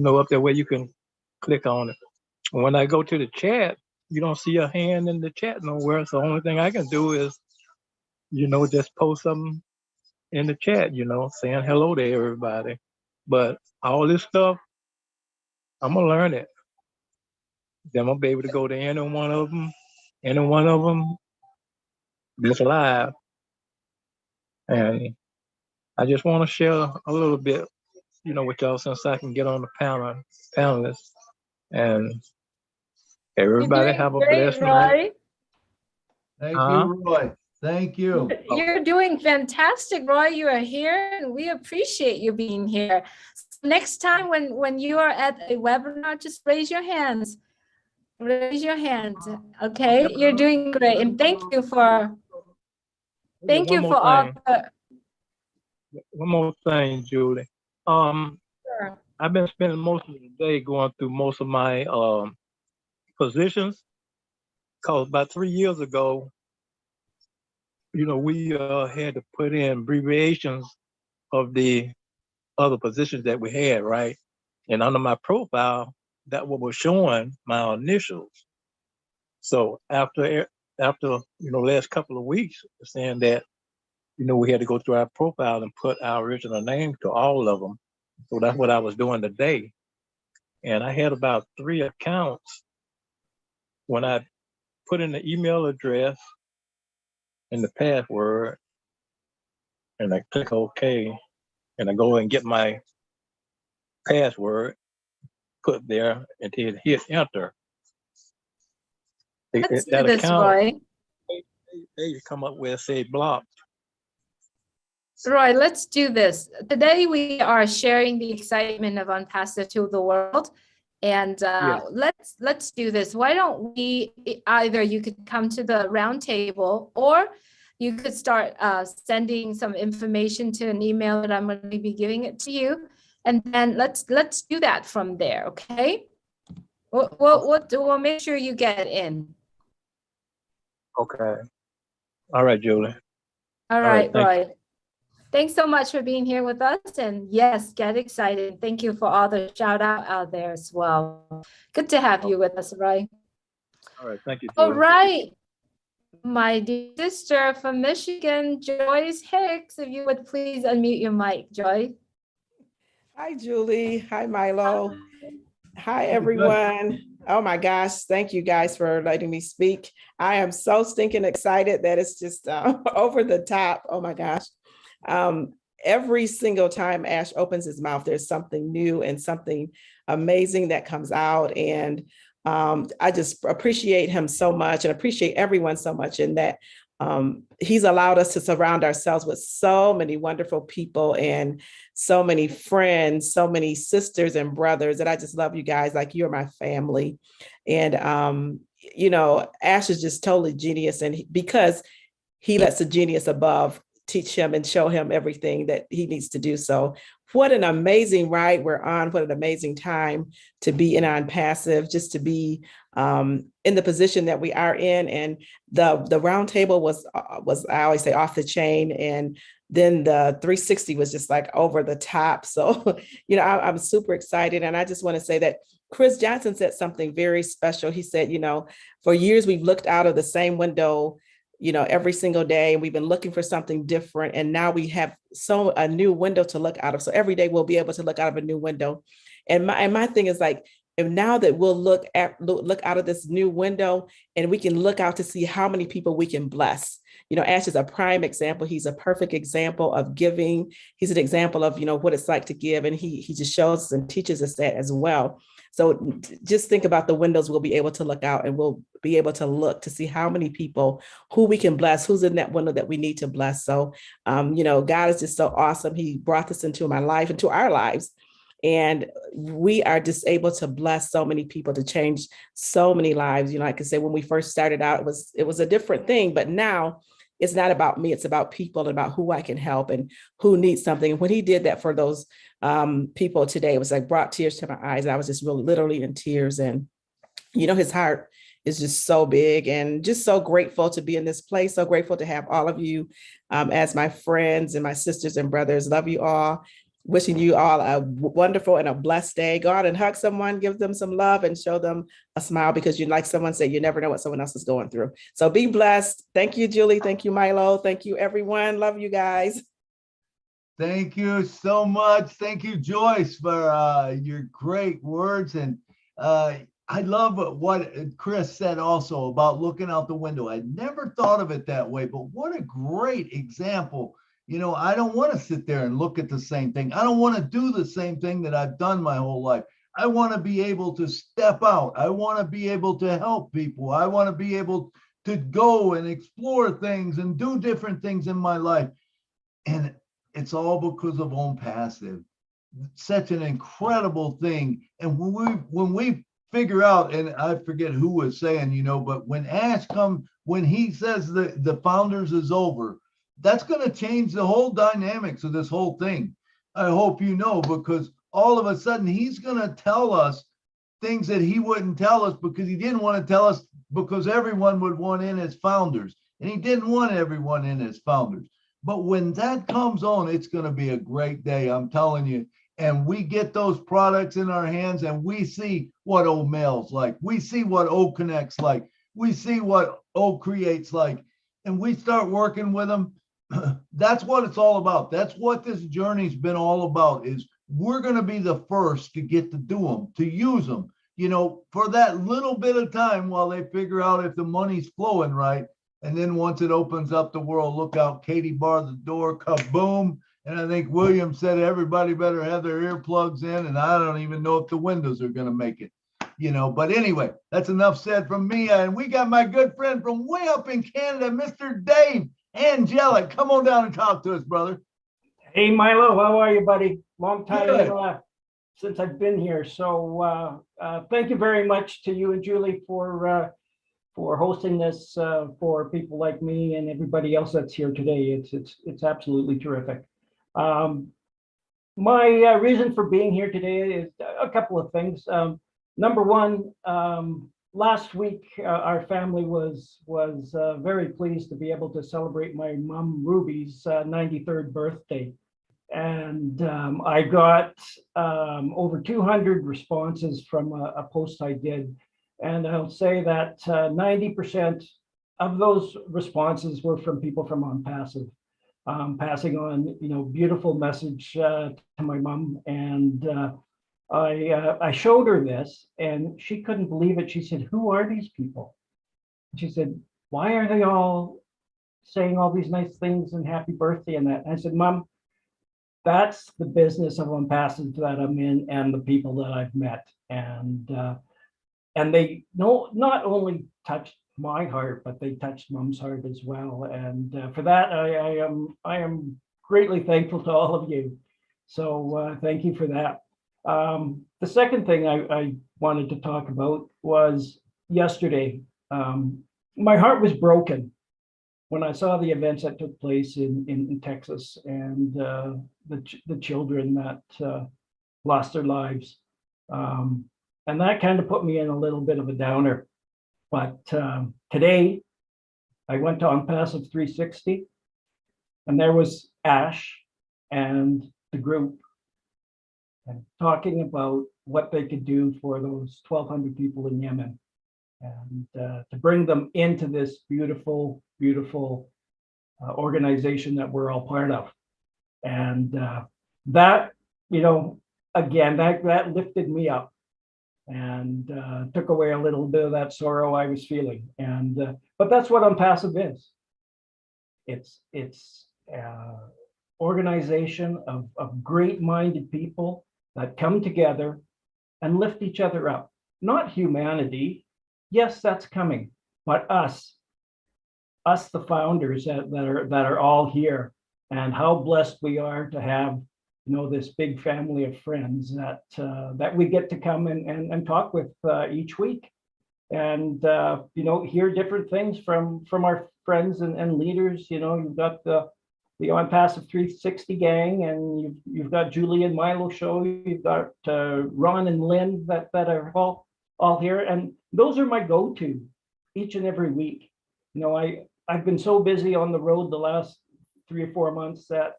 K: up there where you can click on it. And when I go to the chat, you don't see a hand in the chat nowhere. So the only thing I can do is, just post something in the chat, saying hello to everybody. But all this stuff, I'm gonna learn it. Then I'm gonna be able to go to any one of them, just live. And I just want to share a little bit, with y'all since I can get on the panelists. And everybody have a blessed night.
B: Thank you, Roy. Thank you.
A: You're doing fantastic, Roy. You are here and we appreciate you being here. Next time when you are at a webinar, just raise your hands. Raise your hand. Okay, you're doing great. And thank you for all the.
K: One more thing, Julie.
A: Sure.
K: I've been spending most of the day going through most of my positions because about 3 years ago, we had to put in abbreviations of the other positions that we had, right? And under my profile, that what was showing my initials. So after last couple of weeks, saying that we had to go through our profile and put our original name to all of them. So that's what I was doing today. And I had about 3 accounts. When I put in the email address and the password, and I click OK, and I go and get my password, put there, and then hit enter.
A: Let's do this, Roy.
K: They come up with, say, blocked.
A: Roy, let's do this. Today we are sharing the excitement of Unpasta to the world. And let's do this. Why don't we, either you could come to the round table or you could start sending some information to an email that I'm going to be giving it to you. And then let's do that from there, okay? We'll make sure you get in.
K: Okay. All right, Julie.
A: All right, Roy. Thanks so much for being here with us. And yes, get excited. Thank you for all the shout out there as well. Good to have you with us, Roy.
K: All right, thank you,
A: All
K: Julie.
A: right. My dear sister from Michigan, Joyce Hicks, if you would please unmute your mic, Joy.
L: Hi, Julie. Hi, Milo. Hi, everyone. Oh my gosh. Thank you guys for letting me speak. I am so stinking excited that it's just over the top. Oh my gosh. Every single time Ash opens his mouth, there's something new and something amazing that comes out. And I just appreciate him so much and appreciate everyone so much in that he's allowed us to surround ourselves with so many wonderful people and so many friends, so many sisters and brothers that I just love you guys. Like you're my family. And, you know, Ash is just totally genius. And because he lets the genius above teach him and show him everything that he needs to do. So what an amazing ride we're on. What an amazing time to be in on passive, just to be in the position that we are in. And the round table was I always say off the chain. And then the 360 was just like over the top. So, you know, I'm super excited. And I just want to say that Chris Johnson said something very special. He said, you know, for years we've looked out of the same window, you know, every single day, and we've been looking for something different. And now we have a new window to look out of. So every day we'll be able to look out of a new window. And my thing is like, and now that we'll look out of this new window and we can look out to see how many people we can bless. You know, Ash is a prime example. He's a perfect example of giving. He's an example of, you know, what it's like to give. And he just shows us and teaches us that as well. So just think about the windows we'll be able to look out, and we'll be able to look to see how many people, who we can bless, who's in that window that we need to bless. So, you know, God is just so awesome. He brought this into my life, into our lives. And we are just able to bless so many people, to change so many lives. You know, like I said, when we first started out, it was a different thing, but now it's not about me. It's about people and about who I can help and who needs something. And when he did that for those people today, it was like brought tears to my eyes. I was just really literally in tears. And, you know, his heart is just so big, and just so grateful to be in this place. So grateful to have all of you as my friends and my sisters and brothers. Love you all. Wishing you all a wonderful and a blessed day. Go out and hug someone, give them some love, and show them a smile, because you, like someone said, you never know what someone else is going through. So be blessed. Thank you, Julie. Thank you, Milo. Thank you, everyone. Love you guys.
B: Thank you so much. Thank you, Joyce, for your great words. And I love what Chris said also about looking out the window. I never thought of it that way, but what a great example. You know, I don't want to sit there and look at the same thing. I don't want to do the same thing that I've done my whole life. I want to be able to step out. I want to be able to help people. I want to be able to go and explore things and do different things in my life. And it's all because of Own Passive. Such an incredible thing. And when we figure out, and I forget who was saying, you know, but when Ash when he says the Founders is over, that's going to change the whole dynamics of this whole thing. I hope you know, because all of a sudden he's going to tell us things that he wouldn't tell us, because he didn't want to tell us, because everyone would want in as founders, and he didn't want everyone in as founders. But when that comes on, it's going to be a great day, I'm telling you. And we get those products in our hands, and we see what O Mail's like. We see what O Connect's like. We see what O Creates like. And we start working with them. That's what it's all about. That's what this journey's been all about, is we're going to be the first to get to do them, to use them, you know, for that little bit of time while they figure out if the money's flowing right. And then once it opens up the world, look out, Katie barred the door, kaboom. And I think William said everybody better have their earplugs in, and I don't even know if the windows are going to make it, you know. But anyway, that's enough said from me. And we got my good friend from way up in Canada, Mr. Dave Angelic. Come on down and talk to us, brother.
M: Hey, Milo, how are you, buddy? Long time
B: Good.
M: since I've been here. So thank you very much to you and Julie for hosting this for people like me and everybody else that's here today. It's absolutely terrific. My reason for being here today is a couple of things. Number one, last week, our family was very pleased to be able to celebrate my mom Ruby's 93rd birthday. And I got over 200 responses from a post I did. And I'll say that 90% of those responses were from people from On Passive, passing on, beautiful message to my mom. And I showed her this and she couldn't believe it. She said, "Who are these people?" She said, "Why are they all saying all these nice things and happy birthday and that?" And I said, "Mom, that's the business of On Passive that I'm in and the people that I've met." And they not only touched my heart, but they touched Mom's heart as well. And for that, I am greatly thankful to all of you. So thank you for that. The second thing I wanted to talk about was yesterday. My heart was broken when I saw the events that took place in Texas and the children that lost their lives. And that kind of put me in a little bit of a downer. But today, I went to On Passive 360, and there was Ash and the group and talking about what they could do for those 1,200 people in Yemen, and to bring them into this beautiful, beautiful organization that we're all part of. And that, again, that lifted me up and took away a little bit of that sorrow I was feeling. And but that's what On Passive is. It's organization of great-minded people that come together and lift each other up. Not humanity. Yes, that's coming, but us, the founders that are all here, and how blessed we are to have, this big family of friends that we get to come and talk with each week, and hear different things from our friends and leaders. You've got the On Passive 360 gang, and you've got Julie and Milo show. You've got Ron and Lynn that are all here, and those are my go-to each and every week. I've been so busy on the road the last 3 or 4 months that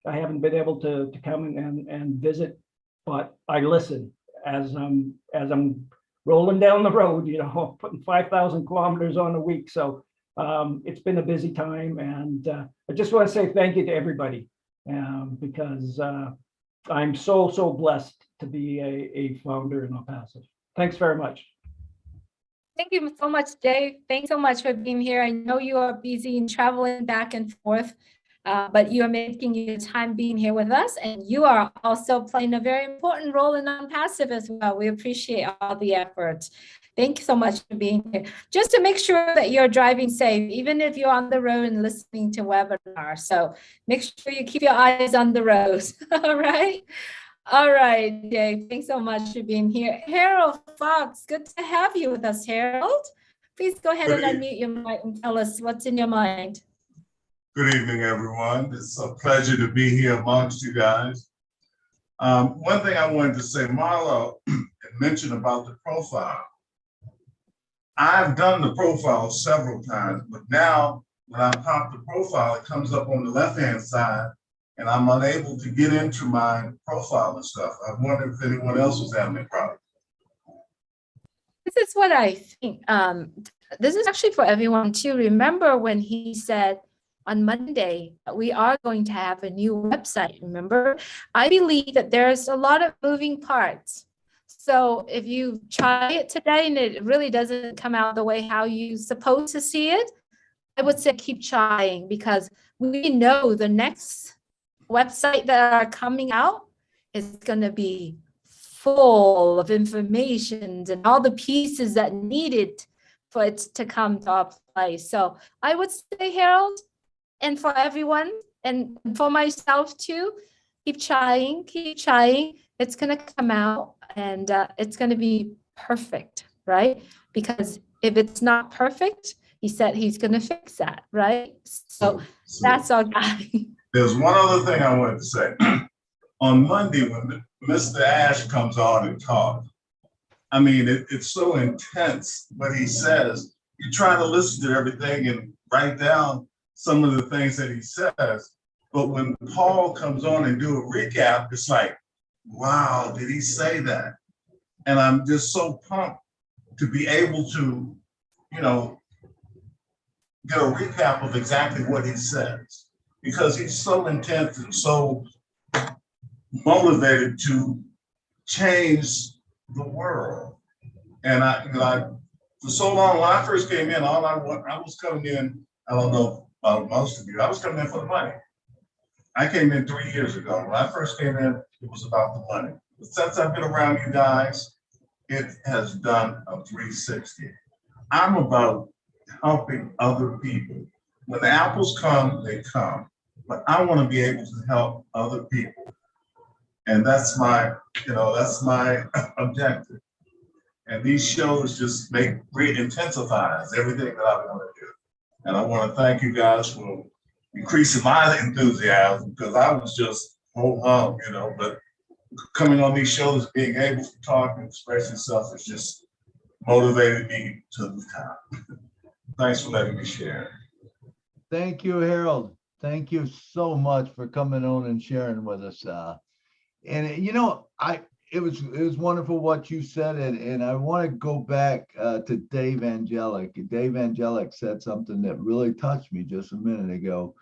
M: I haven't been able to come and visit, but I listen as I'm rolling down the road, putting 5,000 kilometers on a week. So it's been a busy time, and I just want to say thank you to everybody, because I'm so blessed to be a founder in On Passive. Thanks very much.
A: Thank you so much, Dave. Thanks so much for being here. I know you are busy and traveling back and forth, but you are making your time being here with us, and you are also playing a very important role in On Passive as well. We appreciate all the efforts. Thank you so much for being here. Just to make sure that you're driving safe, even if you're on the road and listening to webinar. So make sure you keep your eyes on the road. All right. All right, Dave. Thanks so much for being here. Harold Fox, good to have you with us, Harold. Please go ahead and unmute your mic and tell us what's in your mind.
N: Good evening, everyone. It's a pleasure to be here amongst you guys. One thing I wanted to say, Milo mentioned about the profile. I've done the profile several times, but now when I pop the profile, it comes up on the left-hand side, and I'm unable to get into my profile and stuff. I wonder if anyone else was having a problem.
A: This is what I think. This is actually for everyone too. Remember when he said on Monday, we are going to have a new website, remember? I believe that there's a lot of moving parts. So if you try it today and it really doesn't come out the way how you supposed to see it, I would say keep trying, because we know the next website that are coming out is going to be full of information and all the pieces that needed for it to come to our place. So I would say, Harold, and for everyone and for myself too, keep trying, keep trying. It's going to come out, and it's going to be perfect, right? Because if it's not perfect, he said he's going to fix that, right? So that's our guy.
N: There's one other thing I wanted to say. On Monday, when Mr. Ash comes on and talks, I mean, it's so intense what he says. You try to listen to everything and write down some of the things that he says. But when Paul comes on and do a recap, it's like, wow, did he say that? And I'm just so pumped to be able to, you know, get a recap of exactly what he says, because he's so intense and so motivated to change the world. And for so long, when I first came in, I was coming in, I don't know about most of you, I was coming in for the money. I came in 3 years ago. When I first came in, it was about the money. But since I've been around you guys, it has done a 360. I'm about helping other people. When the apples come, they come. But I want to be able to help other people. And that's my objective. And these shows just intensifies everything that I want to do. And I want to thank you guys for increasing my enthusiasm, because I was just ho-hum, but coming on these shows, being able to talk and express yourself has just motivated me to the top. Thanks for letting me share.
B: Thank you, Harold. Thank you so much for coming on and sharing with us. And it was wonderful what you said, and I want to go back to Dave Angelic. Dave Angelic said something that really touched me just a minute ago.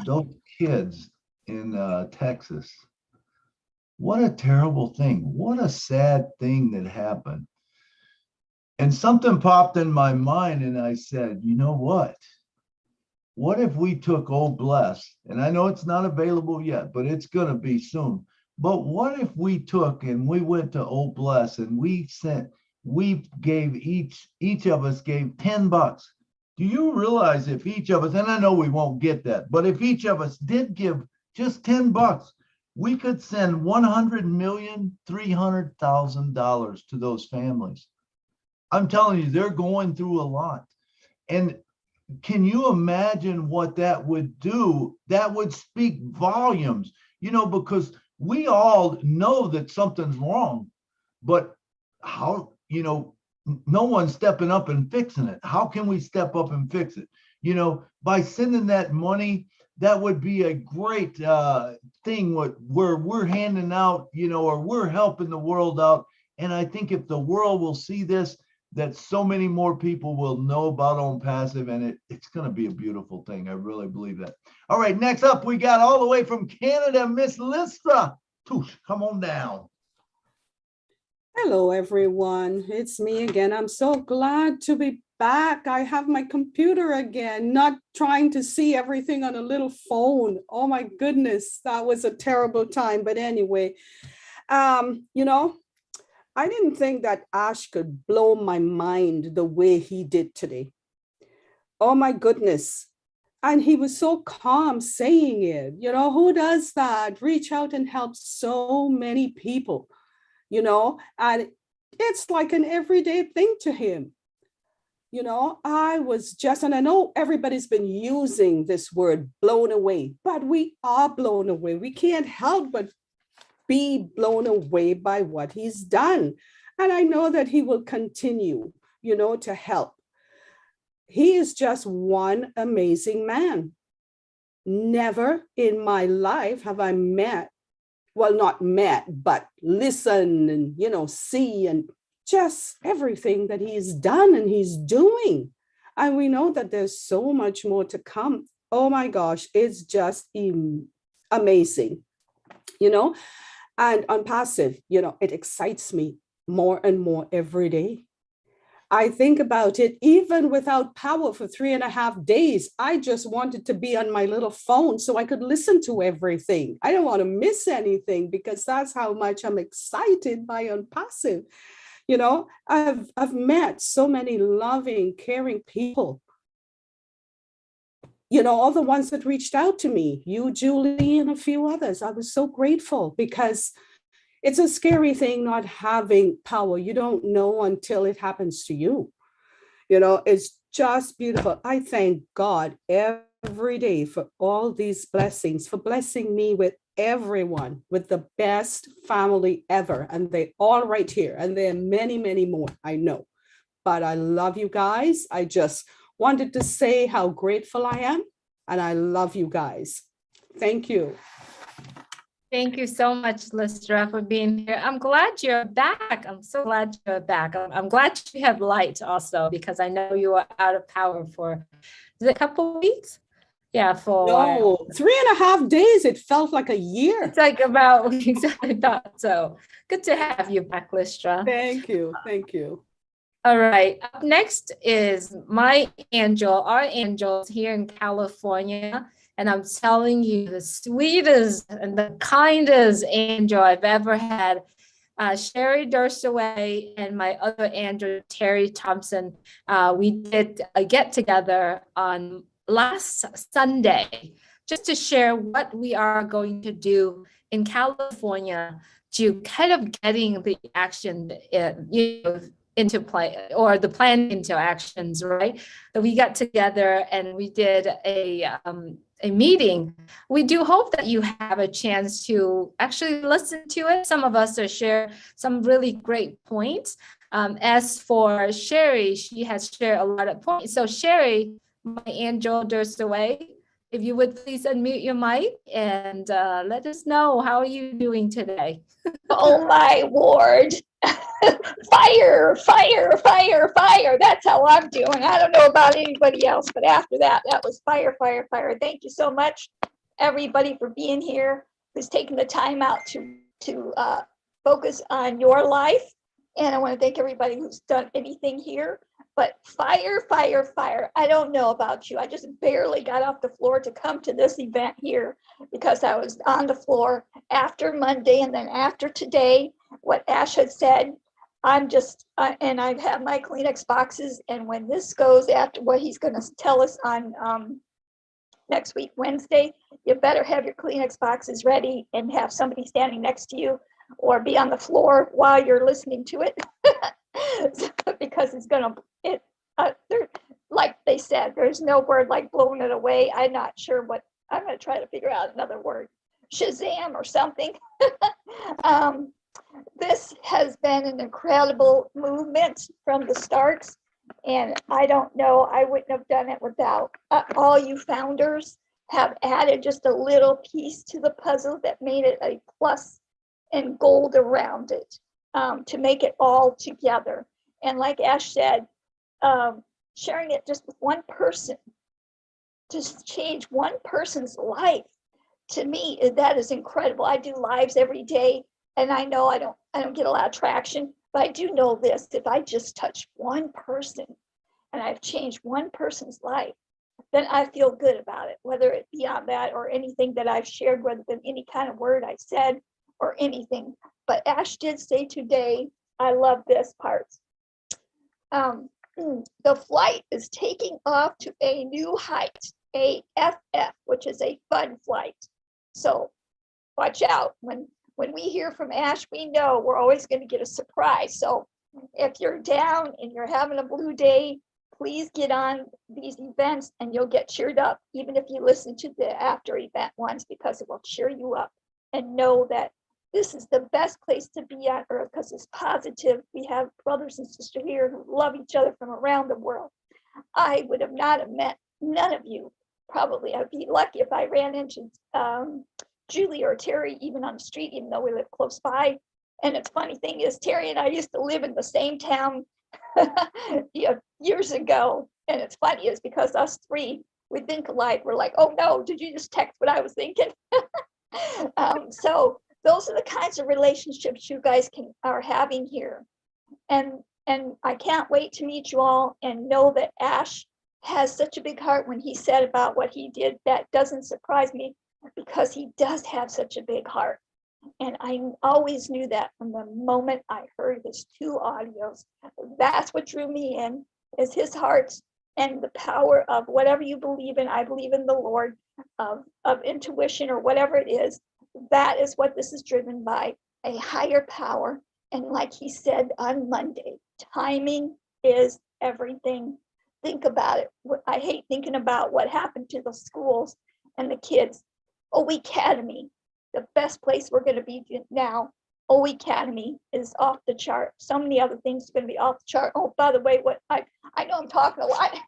B: Those kids in Texas, what a terrible thing. What a sad thing that happened. And something popped in my mind, and I said, you know what? What if we took Old Bless, and I know it's not available yet, but it's going to be soon. But what if we took and we went to Old Bless and we gave each of us gave $10. Do you realize if each of us, and I know we won't get that, but if each of us did give just $10, we could send $100,300,000 to those families. I'm telling you, they're going through a lot. And can you imagine what that would do? That would speak volumes, because we all know that something's wrong, but how, no one's stepping up and fixing it. How can we step up and fix it? By sending that money, that would be a great thing where we're handing out, or we're helping the world out. And I think if the world will see this, that so many more people will know about On Passive, and it's going to be a beautiful thing. I really believe that. All right, next up, we got all the way from Canada, Miss Lissa. Toosh, come on down.
O: Hello, everyone. It's me again. I'm so glad to be back. I have my computer again, not trying to see everything on a little phone. Oh my goodness, that was a terrible time. But anyway, I didn't think that Ash could blow my mind the way he did today. Oh my goodness. And he was so calm saying it. Who does that? Reach out and help so many people, and it's like an everyday thing to him. I was just, and I know everybody's been using this word blown away, but we are blown away. We can't help but be blown away by what he's done. And I know that he will continue, to help. He is just one amazing man. Never in my life have I not met, but listen and, see and just everything that he's done and he's doing. And we know that there's so much more to come. Oh my gosh, it's just amazing, And On Passive, it excites me more and more every day. I think about it, even without power for 3.5 days, I just wanted to be on my little phone so I could listen to everything. I don't want to miss anything because that's how much I'm excited by On Passive. I've met so many loving, caring people. All the ones that reached out to me, you, Julie, and a few others. I was so grateful because it's a scary thing not having power. You don't know until it happens to you. It's just beautiful. I thank God every day for all these blessings, for blessing me with everyone with the best family ever. And they all right here. And there are many, many more, I know. But I love you guys. I just wanted to say how grateful I am. And I love you guys. Thank you.
A: Thank you so much, Lystra, for being here. I'm glad you're back. I'm so glad you're back. I'm glad you have light also, because I know you were out of power for a couple of weeks. Yeah, for a while.
O: No, 3.5 days. It felt like a year.
A: It's like about weeks. I thought so. Good to have you back, Lystra.
O: Thank you. Thank you.
A: All right. Up next is my angel, our angels here in California. And I'm telling you, the sweetest and the kindest angel I've ever had. Sherry Dursaway and my other angel, Terry Thompson. We did a get together on last Sunday just to share what we are going to do in California to kind of getting the action into play, or the plan into actions, right? So we got together and we did a meeting. We do hope that you have a chance to actually listen to it. Some of us are share some really great points. As for Sherry, she has shared a lot of points. So Sherry, my angel Dursaway, if you would please unmute your mic and let us know, how are you doing today?
P: Oh my Lord. Fire, fire, fire, fire. That's how I'm doing. I don't know about anybody else, but after that, that was fire, fire, fire. Thank you so much, everybody, for being here, who's taking the time out to focus on your life. And I want to thank everybody who's done anything here. But fire, fire, fire. I don't know about you. I just barely got off the floor to come to this event here because I was on the floor after Monday and then after today. What Ash had said, I'm just, and I have my Kleenex boxes. And when this goes after what he's going to tell us on next week, Wednesday, you better have your Kleenex boxes ready and have somebody standing next to you or be on the floor while you're listening to it. Because it's going to, like they said, there's no word like blowing it away. I'm not sure what, I'm going to try to figure out another word, Shazam or something. This has been an incredible movement from the start. And I don't know, I wouldn't have done it without all you founders have added just a little piece to the puzzle that made it a plus and gold around it, to make it all together. And like Ash said, sharing it just with one person, just change one person's life, to me, that is incredible. I do lives every day, and I know I don't get a lot of traction, but I do know this: if I just touch one person and I've changed one person's life, then I feel good about it, whether it be on that or anything that I've shared, whether it be any kind of word I said or anything. But Ash did say today, I love this part. The flight is taking off to a new height, AFF, which is a fun flight. So watch out. When we hear from Ash, we know we're always going to get a surprise. So if you're down and you're having a blue day, please get on these events and you'll get cheered up, even if you listen to the after event ones, because it will cheer you up. And know that this is the best place to be on earth because it's positive. We have brothers and sisters here who love each other from around the world. I would have not have met none of you. Probably I'd be lucky if I ran into Julie or Terry even on the street, even though we live close by. And it's funny thing is, Terry and I used to live in the same town years ago. And it's funny is because us three, we think alike. We're like, oh no, did you just text what I was thinking? So those are the kinds of relationships you guys are having here. And I can't wait to meet you all and know that Ash has such a big heart. When he said about what he did, that doesn't surprise me because he does have such a big heart. And I always knew that from the moment I heard his 2 audios. That's what drew me in, is his heart and the power of whatever you believe in. I believe in the Lord, of intuition or whatever it is. That is what this is driven by, a higher power. And like he said on Monday, timing is everything. Think about it. I hate thinking about what happened to the schools and the kids. Oh, Academy. the best place we're going to be now. O Academy is off the chart. So many other things are going to be off the chart. Oh, by the way, what I know I'm talking a lot.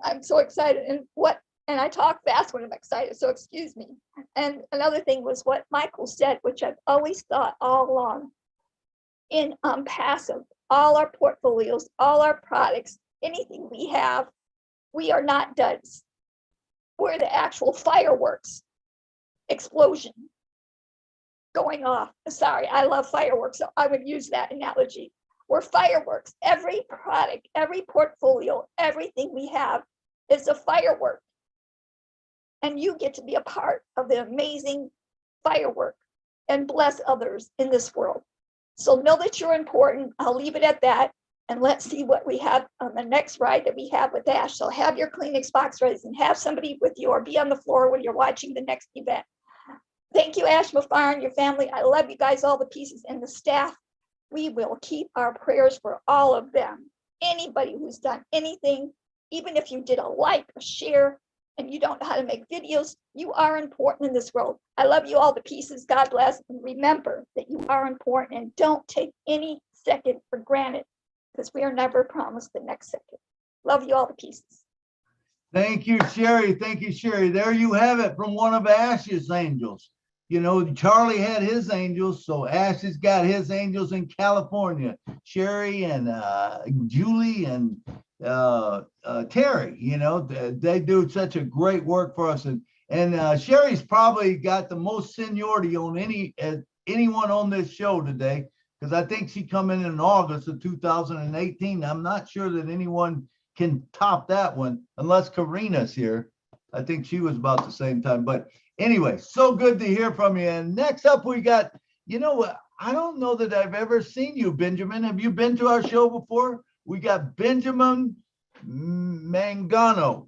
P: I'm so excited, and I talk fast when I'm excited, so excuse me. And another thing was what Michael said, which I've always thought all along. In passive, all our portfolios, all our products, anything we have, we are not duds. We're the actual fireworks explosion going off. Sorry, I love fireworks, so I would use that analogy. We're fireworks. Every product, every portfolio, everything we have is a firework. And you get to be a part of the amazing firework and bless others in this world. So know that you're important. I'll leave it at that. And let's see what we have on the next ride that we have with Ash. So have your Kleenex box ready and have somebody with you or be on the floor when you're watching the next event. Thank you, Ash Mafar and your family. I love you guys, all the pieces, and the staff. We will keep our prayers for all of them. Anybody who's done anything, even if you did a like, a share, and you don't know how to make videos, you are important in this world. I love you all the pieces. God bless. And remember that you are important and don't take any second for granted because we are never promised the next second. Love you all the pieces.
B: Thank you, Sherry. Thank you, Sherry. There you have it from one of Ash's angels. You know, Charlie had his angels, so Ash has got his angels in California. Sherry and Julie and Terry, you know, they do such a great work for us. And Sherry's probably got the most seniority on anyone on this show today, because I think she come in August of 2018. I'm not sure that anyone can top that one unless Karina's here. I think she was about the same time. But anyway, so good to hear from you. And next up, we got, you know, I don't know that I've ever seen you, Benjamin. Have you been to our show before? We got Benjamin Mangano.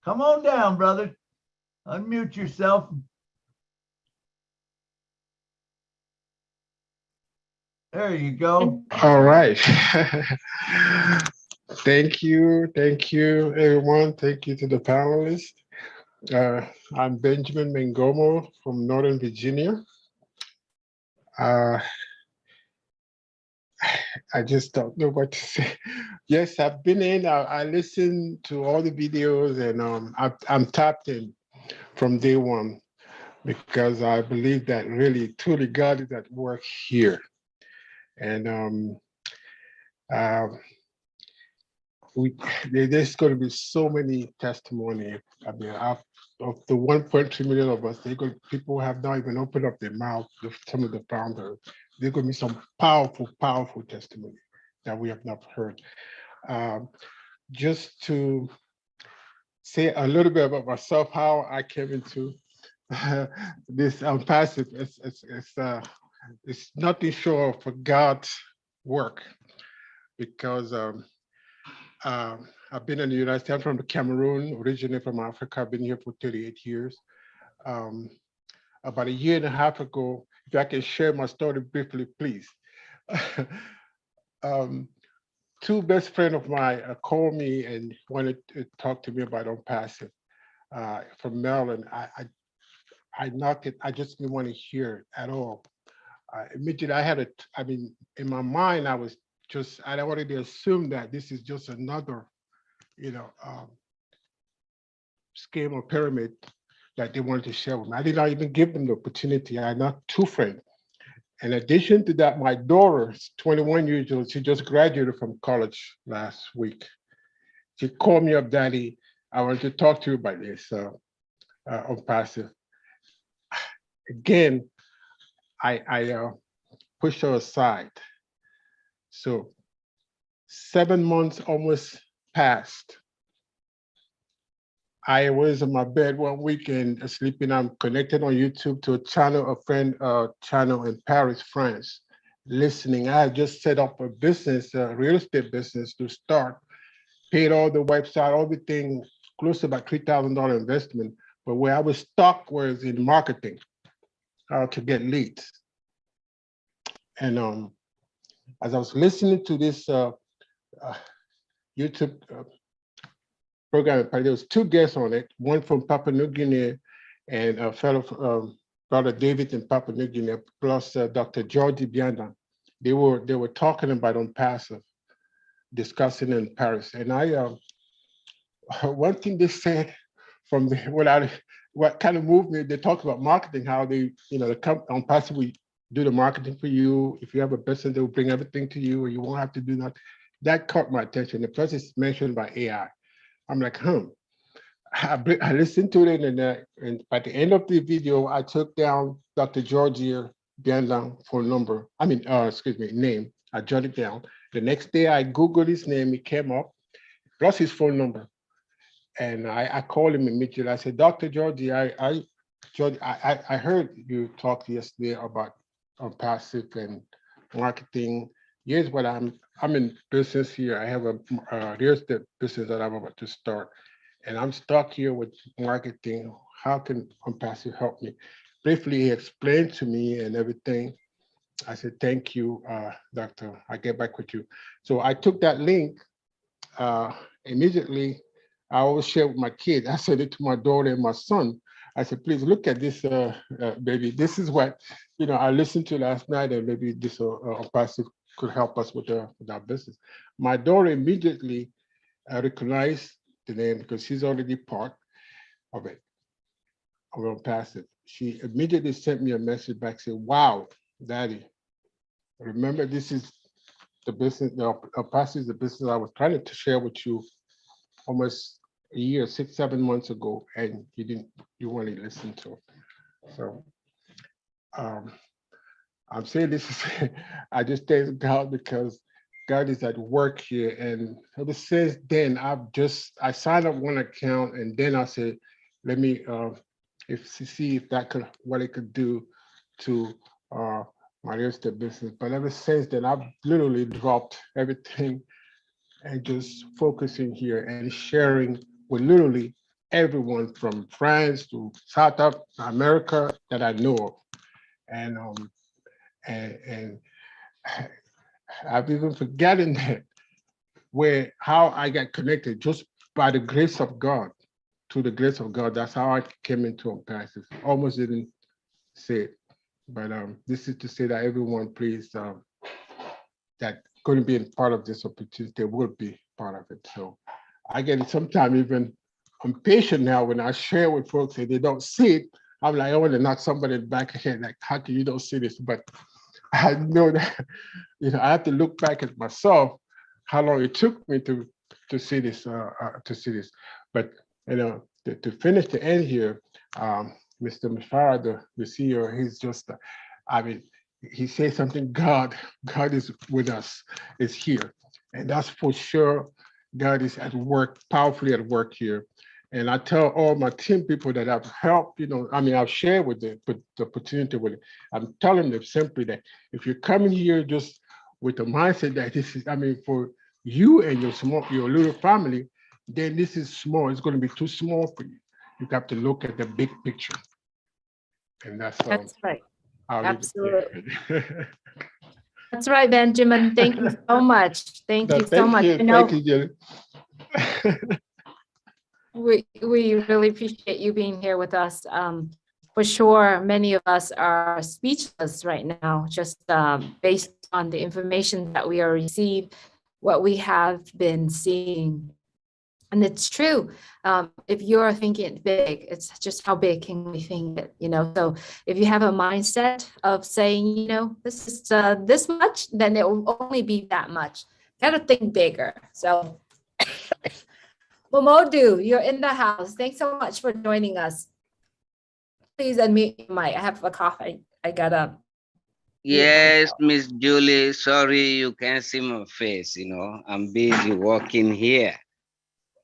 B: Come on down, brother. Unmute yourself. There you go.
Q: All right. Thank you, everyone. Thank you to the panelists. I'm Benjamin Mengomo from Northern Virginia. I just don't know what to say. Yes, I've been in. I listened to all the videos, and I'm tapped in from day one because I believe that really, truly, God is at work here, and there's going to be so many testimony. I mean, of the 1.2 million of us, people have not even opened up their mouth. Some of the founders, there's going to be some powerful, powerful testimony that we have not heard. Just to say a little bit about myself, how I came into this passive. It's nothing short of God's work, because I've been in the United States. I'm from Cameroon, originally from Africa. I've been here for 38 years. About a year and a half ago, if I can share my story briefly, please. Two best friends of mine called me and wanted to talk to me about passive from Maryland. I knocked it. I just didn't want to hear it at all. Immediately, I mean, in my mind, I already assumed that this is just another, scheme or pyramid that they wanted to share with me. I did not even give them the opportunity. I had not two friends. In addition to that, my daughter is 21 years old. She just graduated from college last week. She called me up, Daddy, I want to talk to you about this on passive. Again, I pushed her aside. So 7 months almost passed. I was in my bed one weekend sleeping. I'm connected on YouTube to a friend channel in Paris, France, listening. I had just set up a business, a real estate business to start, paid all the website, everything, close to about $3,000 investment. But where I was stuck was in marketing, to get leads. And as I was listening to this YouTube program. There was two guests on it, one from Papua New Guinea and a fellow brother David in Papua New Guinea, plus Dr. Georgie Bianda. They were talking about on passive, discussing in Paris. And I one thing they said from the what kind of moved me, they talked about marketing, how they, they come on passive, we do the marketing for you. If you have a business, they will bring everything to you, or you won't have to do that. That caught my attention. The plus it's mentioned by AI. I'm like, I listened to it, and by the end of the video, I took down Dr. Georgia Bianlang phone number. Name. I jotted it down. The next day, I Googled his name. It came up, plus his phone number. And I called him immediately. I said, Dr. Georgie, I heard you talk yesterday about passive and marketing. Yes, but I'm in business here. I have a real estate business that I'm about to start, and I'm stuck here with marketing. How can passive help me? Briefly, he explained to me and everything. I said, thank you, doctor. I'll get back with you. So I took that link immediately. I always share with my kids. I said it to my daughter and my son. I said, please look at this, baby. This is what, I listened to last night, and maybe this passive could help us with our business. My daughter immediately recognized the name because she's already part of it, of passive. She immediately sent me a message back, saying, wow, Daddy, remember this is the business, passive is the business I was trying to share with you almost a year, 6-7 months ago, and you wanted to listen to it. So I'm saying this is, I just thank God because God is at work here. And ever since then, I signed up one account, and then I said, let me see if what it could do to my real estate business. But ever since then, I've literally dropped everything and just focusing here and sharing with literally everyone from France to South America that I know of. And I've even forgotten that how I got connected just by the grace of God, to the grace of God. That's how I came into passive. Almost didn't say it, but this is to say that everyone, please, that couldn't be a part of this opportunity will be part of it. So I get it sometimes even I'm patient now when I share with folks and they don't see it. I'm like, I want to knock somebody in the back of the head, like, how can you don't see this? But I know that, I have to look back at myself, how long it took me to see this, But, to finish the end here, Mr. Mafara, the CEO, he's just, he says something, God is with us, is here. And that's for sure. God is at work, powerfully at work here. And I tell all my team people that I've helped, I've shared with the opportunity with it. I'm telling them simply that if you're coming here just with the mindset that this is, for you and your little family, then this is small. It's going to be too small for you. You have to look at the big picture. And that's
A: right.
Q: Absolutely.
A: That's right, Benjamin. Thank you so much. Thank you so much.
Q: Thank you, Jill.
A: We really appreciate you being here with us. For sure, many of us are speechless right now, just based on the information that we are receiving, what we have been seeing. And it's true. If you're thinking big, it's just how big can we think it, So if you have a mindset of saying, this is this much, then it will only be that much. Got to think bigger. So Momodu, you're in the house. Thanks so much for joining us. Please unmute your mic. I have a cough. I got up.
R: Yes, Miss Julie. Sorry you can't see my face. I'm busy working here.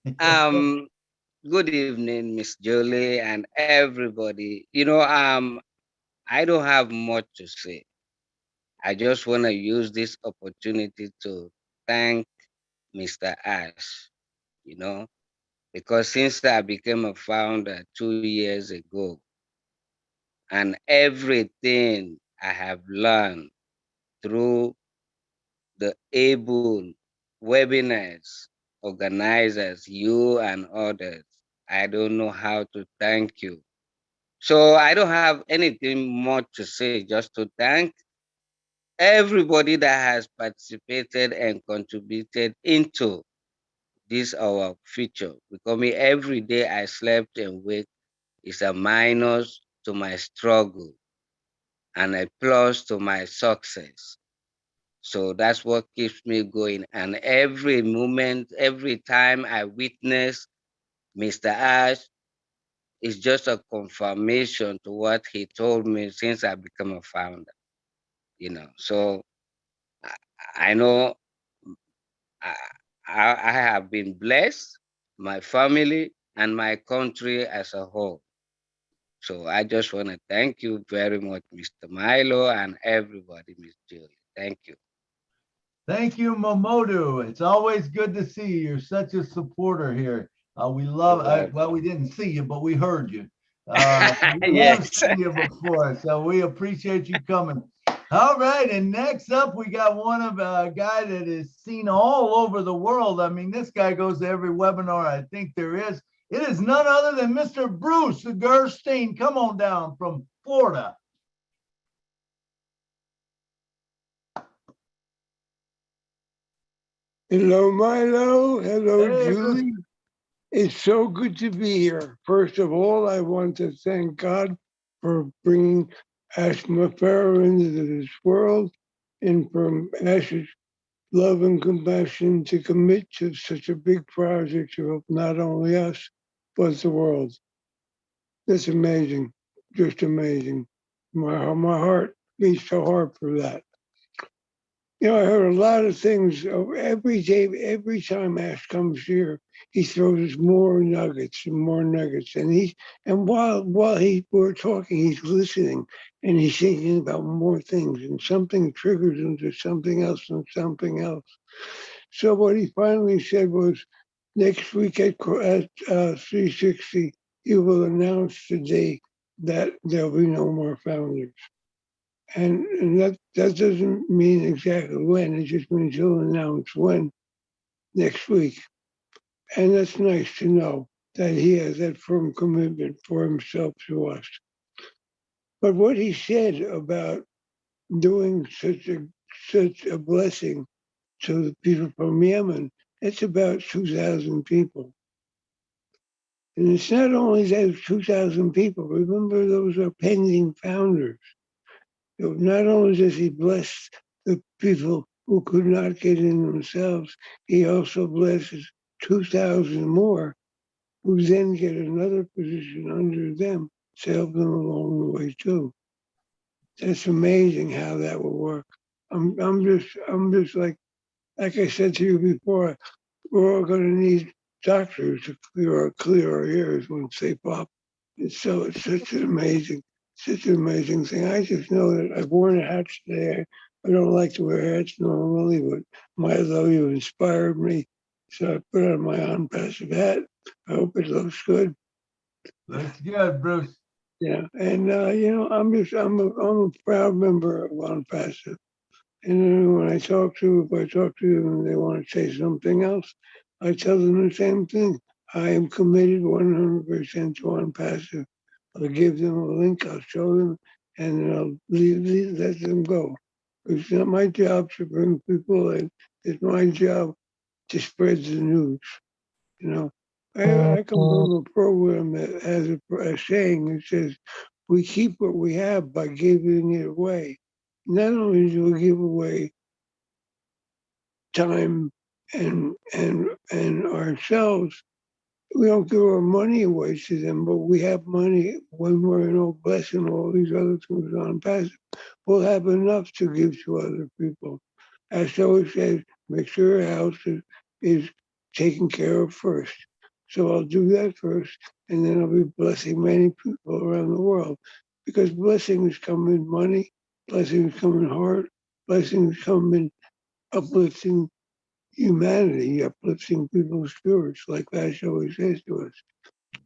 R: Good evening, Miss Julie and everybody. I don't have much to say. I just want to use this opportunity to thank Mr. Ash, because since I became a founder 2 years ago, and everything I have learned through the able webinars organizers, you and others. I don't know how to thank you. So I don't have anything more to say, just to thank everybody that has participated and contributed into this our future. Because me, every day I slept and wake is a minus to my struggle and a plus to my success. So that's what keeps me going. And every moment, every time I witness Mr. Ash, it's just a confirmation to what he told me since I became a founder. So I know I, I have been blessed, my family, and my country as a whole. So I just want to thank you very much, Mr. Milo, and everybody, Miss Julie. Thank you.
B: Thank you, Momodu. It's always good to see you. You're such a supporter here. We love, well, we didn't see you, but we heard you. We have
R: Yes.
B: seen you before, so we appreciate you coming. All right, and next up, we got one of a guy that is seen all over the world. I mean, this guy goes to every webinar I think there is. It is none other than Mr. Bruce Gerstein. Come on down from Florida.
S: Hello, Milo. Hello,
B: Hey,
S: Julie. It's so good to be here. First of all, I want to thank God for bringing Ash Mafaro into this world and for Ash's love and compassion to commit to such a big project to help not only us, but the world. That's amazing, just amazing. My heart beats so hard for that. I heard a lot of things every day, every time Ash comes here, he throws us more nuggets and more nuggets. And while we're talking, he's listening and he's thinking about more things, and something triggers him to something else and something else. So what he finally said was, next week at 360, he will announce today that there'll be no more founders. And that doesn't mean exactly when, it just means he'll announce when next week. And that's nice to know that he has that firm commitment for himself to us. But what he said about doing such a blessing to the people from Yemen, it's about 2,000 people. And it's not only those 2,000 people, remember those are pending founders. Not only does he bless the people who could not get in themselves, he also blesses 2,000 more who then get another position under them to help them along the way too. That's amazing how that will work. I'm just like I said to you before, we're all going to need doctors to clear our ears once they pop. It's such an amazing thing. I just know that I've worn a hat today. I don't like to wear hats normally, but Milo, you inspired me. So I put on my on-passive hat. I hope it looks good.
B: Looks good, Bruce.
S: Yeah, and I'm a proud member of on-passive. And then when if I talk to them and they want to say something else, I tell them the same thing. I am committed 100% to on-passive. I'll give them a link, I'll show them, and then I'll let them go. It's not my job to bring people in. It's my job to spread the news. I come from a program that has a saying that says, we keep what we have by giving it away. Not only do we give away time and ourselves, we don't give our money away to them, but we have money when we're blessing all these other things on passive. We'll have enough to give to other people. As always says, make sure your house is taken care of first. So I'll do that first, and then I'll be blessing many people around the world. Because blessings come in money, blessings come in heart, blessings come in uplifting humanity, uplifting people's spirits, like Vash always says to us.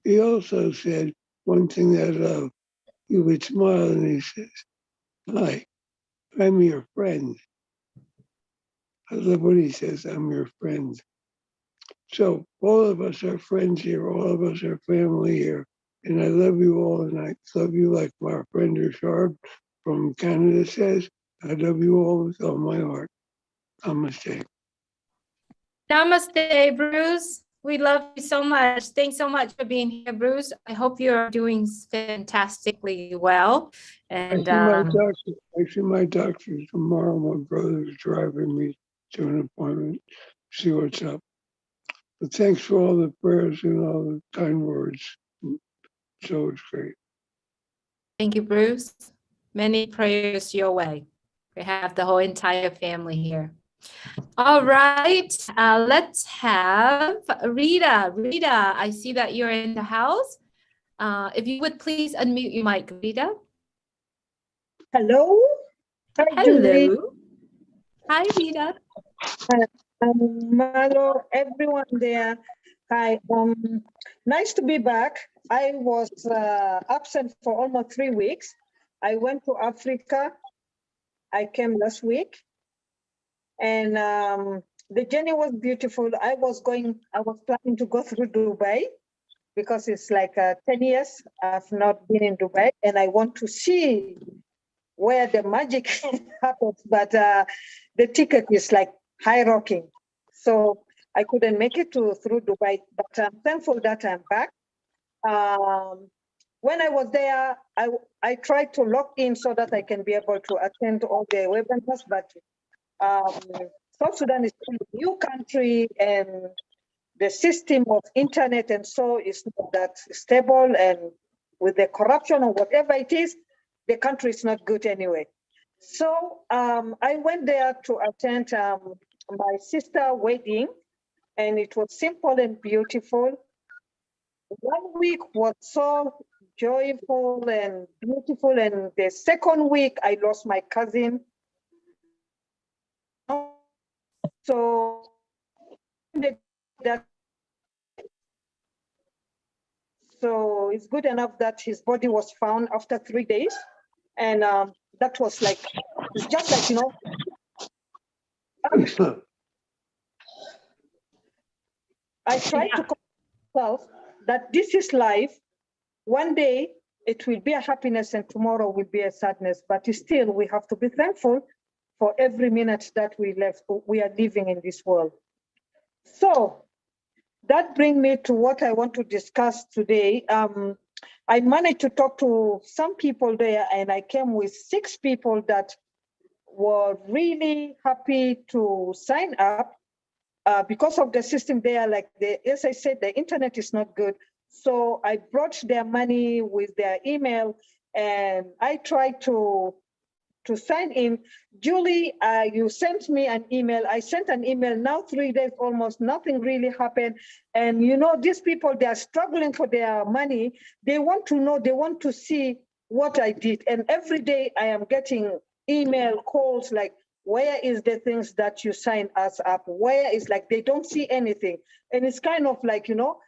S: He also said one thing that I love. He would smile and he says, "Hi, I'm your friend." I love what he says, "I'm your friend." So all of us are friends here. All of us are family here. And I love you all, and I love you like my friend Richard from Canada says. I love you all with all my heart. Namaste.
A: Namaste, Bruce. We love you so much. Thanks so much for being here, Bruce. I hope you're doing fantastically well. And
S: I see my doctor tomorrow. My brother's driving me to an appointment. See what's up. But thanks for all the prayers and all the kind words. So it's great.
A: thank you, Bruce. Many prayers your way. We have the whole entire family here. All right, let's have Rita. Rita, I see that you're in the house. If you would please unmute your mic, Rita.
T: Hello. Hi, Julie.
A: Hello. Hi, Rita.
T: Milo, everyone there. Hi. Nice to be back. I was absent for almost 3 weeks. I went to Africa. I came last week. And the journey was beautiful. I was planning to go through Dubai because it's like 10 years I've not been in Dubai, and I want to see where the magic happens, but the ticket is like high rocking. So I couldn't make it through Dubai, but I'm thankful that I'm back. When I was there, I tried to log in so that I can be able to attend all the webinars, but South Sudan is still a new country, and the system of internet and so is not that stable, and with the corruption or whatever it is, the country is not good anyway. So I went there to attend my sister's wedding, and it was simple and beautiful. 1 week was so joyful and beautiful, and the second week I lost my cousin. So it's good enough that his body was found after 3 days, and that was like, it's just like, you know, I tried to convince myself that this is life. One day it will be a happiness and tomorrow will be a sadness, but still we have to be thankful for every minute that we are living in this world. So that brings me to what I want to discuss today. I managed to talk to some people there, and I came with 6 people that were really happy to sign up because of the system there. Like as I said, the internet is not good. So I brought their money with their email, and I tried to sign in. Julie, you sent me an email. I sent an email now 3 days almost, nothing really happened. And you know, these people, they are struggling for their money. They want to know, they want to see what I did. And every day I am getting email calls like, where is the things that you signed us up? Where is, like, they don't see anything. And it's kind of like, you know,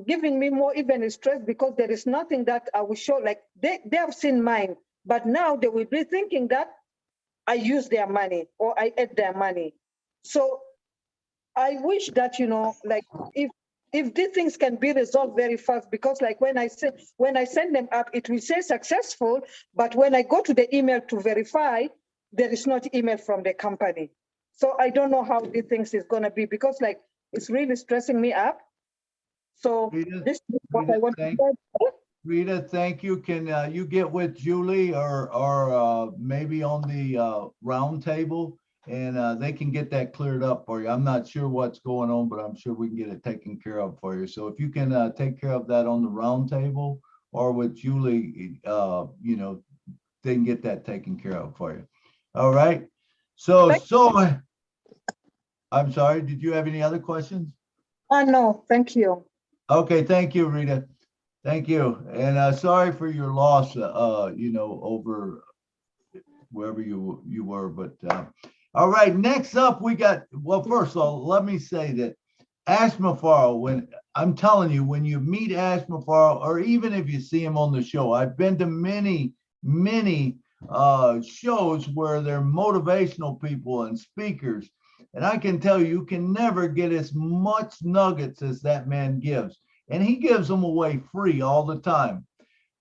T: giving me more even stress because there is nothing that I will show. Like they have seen mine, but now they will be thinking that I use their money or I ate their money. So I wish that, you know, like if these things can be resolved very fast, because like when I send them up, it will say successful, but when I go to the email to verify, there is not email from the company. So I don't know how these things is gonna be, because like it's really stressing me up. So this is what I want to say.
B: Rita, thank you. Can you get with Julie or maybe on the round table, and they can get that cleared up for you. I'm not sure what's going on, but I'm sure we can get it taken care of for you. So if you can take care of that on the round table or with Julie, you know, they can get that taken care of for you. All right. So I'm sorry, did you have any other questions?
T: No, thank you.
B: Okay, thank you, Rita. Thank you. And sorry for your loss, you know, over wherever you were. But all right, next up we got, well, first of all, let me say that Ash Mafaro, when I'm telling you, when you meet Ash Mafaro, or even if you see him on the show, I've been to many shows where they're motivational people and speakers. And I can tell you, you can never get as much nuggets as that man gives. And he gives them away free all the time.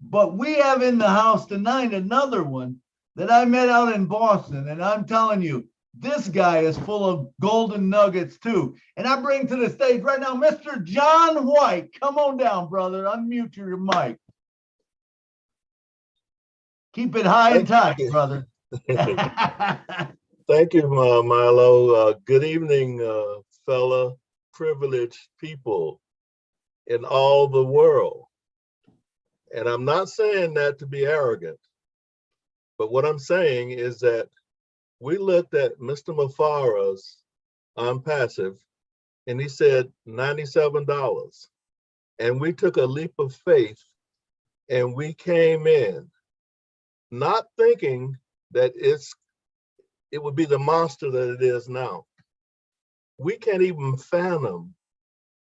B: But we have in the house tonight another one that I met out in Boston. And I'm telling you, this guy is full of golden nuggets too. And I bring to the stage right now, Mr. John White. Come on down, brother. Unmute your mic. Keep it high and tight, brother.
U: Thank you, Milo. Good evening, fellow privileged people in all the world. And I'm not saying that to be arrogant, but what I'm saying is that we looked at Mr. Mafara's on passive, and he said $97. And we took a leap of faith and we came in, not thinking that it would be the monster that it is now. We can't even fathom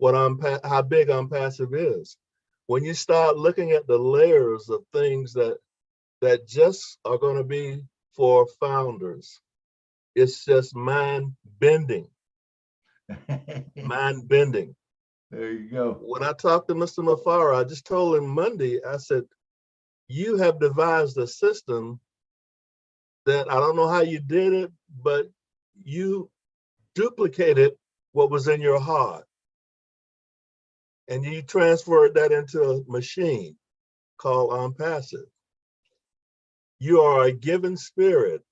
U: how big on passive is. When you start looking at the layers of things that just are going to be for founders, it's just mind bending. Mind bending.
B: There you go.
U: When I talked to Mr. Mafara, I just told him Monday, I said, you have devised a system that I don't know how you did it, but you duplicated what was in your heart. And you transferred that into a machine called OnPassive. You are a given spirit,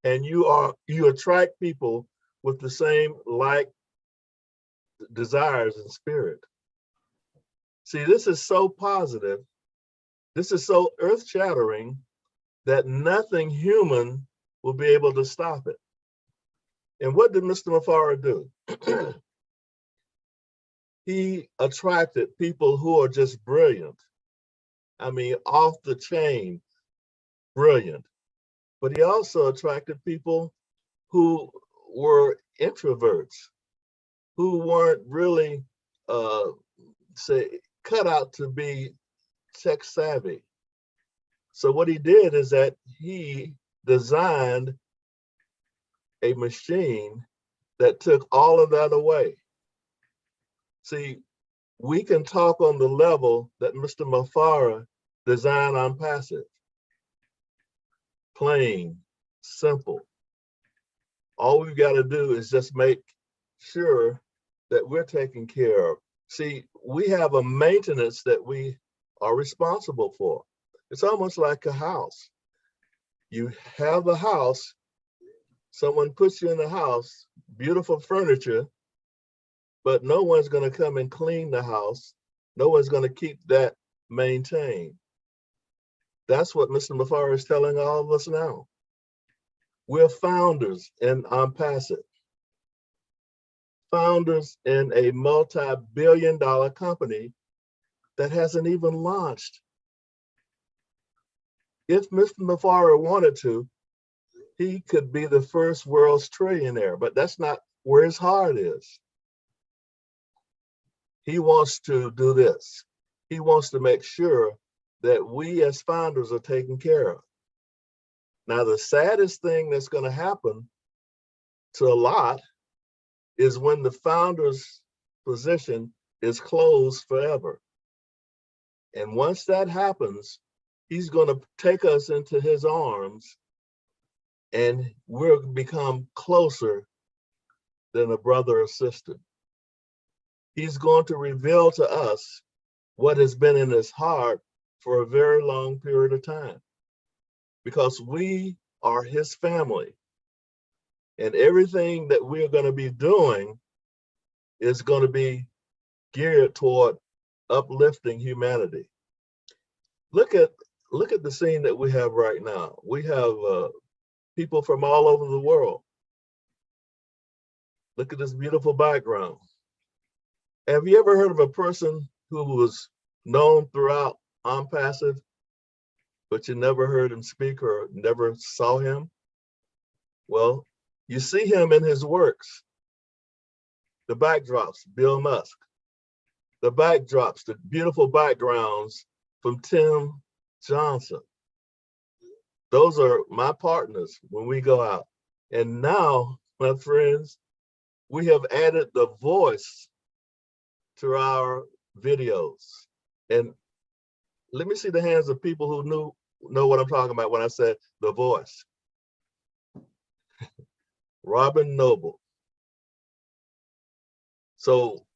U: and you attract people with the same like desires and spirit. See, this is so positive. This is so earth-shattering that nothing human will be able to stop it. And what did Mr. Mafara do? He attracted people who are just brilliant. I mean, off the chain, brilliant. But he also attracted people who were introverts, who weren't really, cut out to be tech savvy. So what he did is that he designed a machine that took all of that away. See, we can talk on the level that Mr. Mafara designed OnPassive. Plain, simple. All we've got to do is just make sure that we're taken care of. See, we have a maintenance that we are responsible for. It's almost like a house. You have the house, someone puts you in the house, beautiful furniture, but no one's going to come and clean the house. No one's going to keep that maintained. That's what Mr. Mafara is telling all of us now. We're founders in OnPassive. Founders in a multi-billion-dollar company that hasn't even launched. If Mr. Mafara wanted to, he could be the first world's trillionaire, but that's not where his heart is. He wants to do this. He wants to make sure that we as founders are taken care of. Now, the saddest thing that's going to happen to a lot is when the founder's position is closed forever. And once that happens, he's going to take us into his arms and we'll become closer than a brother or sister. He's going to reveal to us what has been in his heart for a very long period of time, because we are his family. And everything that we're going to be doing is going to be geared toward uplifting humanity. Look at the scene that we have right now. We have people from all over the world. Look at this beautiful background. Have you ever heard of a person who was known throughout OnPassive, but you never heard him speak or never saw him? Well, you see him in his works. The backdrops, Bill Musk. The backdrops, the beautiful backgrounds from Tim Johnson. Those are my partners when we go out. And now, my friends, we have added the voice to our videos. And let me see the hands of people who know what I'm talking about when I said the voice. Robin Noble. So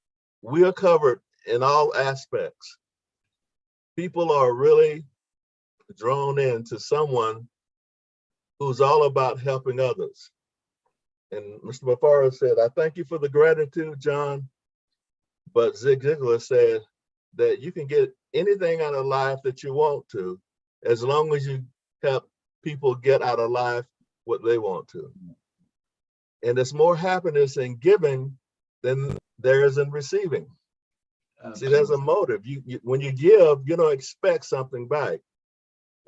U: we are covered in all aspects. People are really drawn into someone who's all about helping others. And Mr. Mafara said, I thank you for the gratitude, John. But Zig Ziglar said that you can get anything out of life that you want to, as long as you help people get out of life what they want to. And there's more happiness in giving than there is in receiving. See, there's a motive. When you give, you don't expect something back.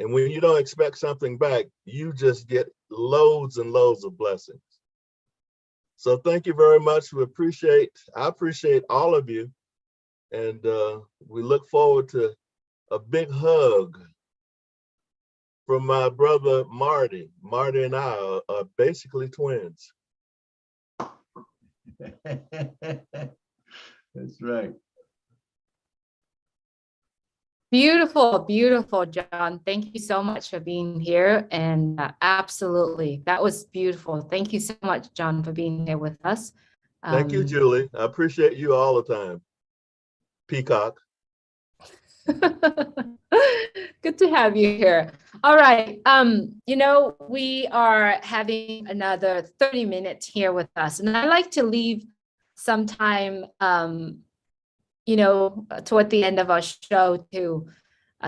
U: And when you don't expect something back, you just get loads and loads of blessings. So thank you very much. I appreciate all of you. And we look forward to a big hug from my brother, Marty. Marty and I are basically twins. That's right.
A: Beautiful, beautiful, John. Thank you so much for being here. And absolutely, that was beautiful. Thank you so much, John, for being here with us.
U: Thank you, Julie. I appreciate you all the time. Peacock.
A: Good to have you here. All right. We are having another 30 minutes here with us, and I like to leave some time, toward the end of our show to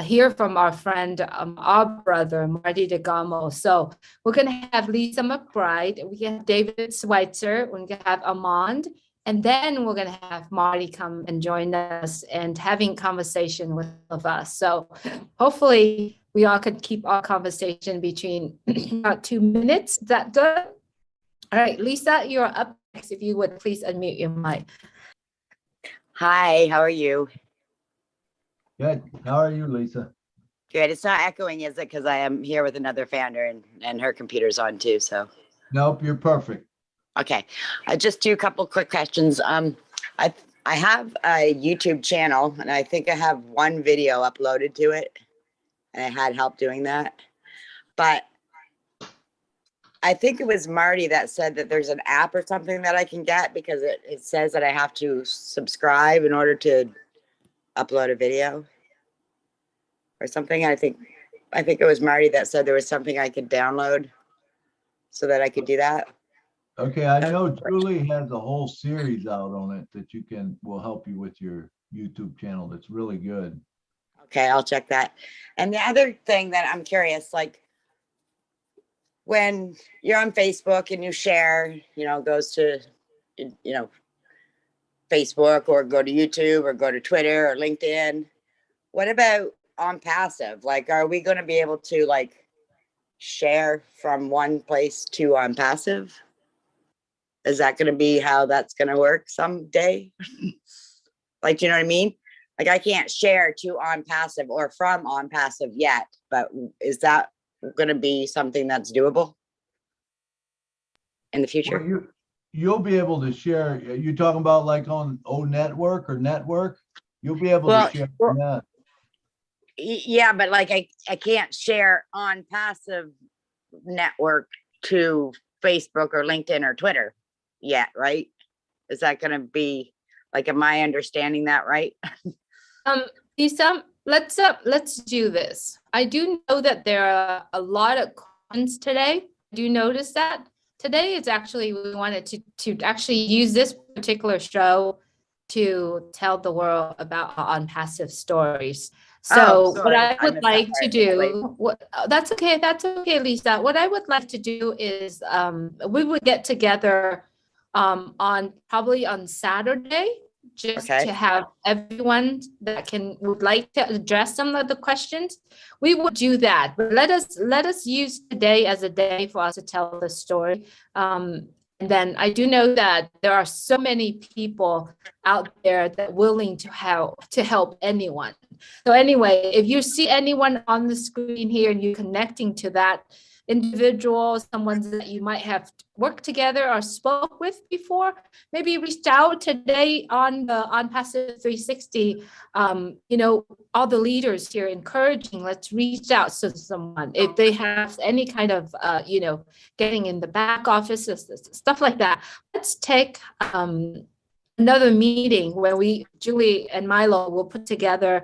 A: hear from our friend, our brother, Marty DeGamo. So we're going to have Lisa McBride, we have David Schweitzer, we're going to have Amand, and then we're going to have Marty come and join us and having conversation with us. So hopefully we all could keep our conversation between about 2 minutes. Is that good? All right, Lisa, you're up next. If you would please unmute your mic.
C: Hi, how are you?
U: Good. How are you, Lisa?
C: Good. It's not echoing, is it? Because I am here with another founder and her computer's on too. So.
U: Nope, you're perfect.
C: Okay. Just do a couple quick questions. I have a YouTube channel and I think I have one video uploaded to it, and I had help doing that. But I think it was Marty that said that there's an app or something that I can get because it says that I have to subscribe in order to upload a video or something. I think it was Marty that said there was something I could download so that I could do that.
U: Okay, I know Julie has a whole series out on it that will help you with your YouTube channel. That's really good.
C: Okay, I'll check that. And the other thing that I'm curious, like when you're on Facebook and you share, goes to, Facebook or go to YouTube or go to Twitter or LinkedIn. What about on passive? Like, are we going to be able to share from one place to on passive? Is that going to be how that's going to work someday? Do you know what I mean? Like, I can't share to on passive or from on passive yet, but is that going to be something that's doable in the future?
U: Well, you'll be able to share. You talking about like on network or network? You'll be able to share on that.
C: Yeah, but I can't share on passive network to Facebook or LinkedIn or Twitter yet, right? Is that going to be am I understanding that right?
A: Lisa, let's do this. I do know that there are a lot of comments today. Do you notice that? Today is actually, we wanted to actually use this particular show to tell the world about on passive stories. So what I would like to do, that's okay, Lisa. What I would like to do is we would get together probably on Saturday, just to have everyone that would like to address some of the questions. We would do that, but let us use today as a day for us to tell the story. And And then I do know that there are so many people out there that willing to help anyone. So anyway, if you see anyone on the screen here and you're connecting to that individual, someone that you might have worked together or spoke with before, maybe reached out today on Passive 360. All the leaders here encouraging, let's reach out to someone if they have any kind of getting in the back office, stuff like that. Let's take another meeting where Julie and Milo will put together,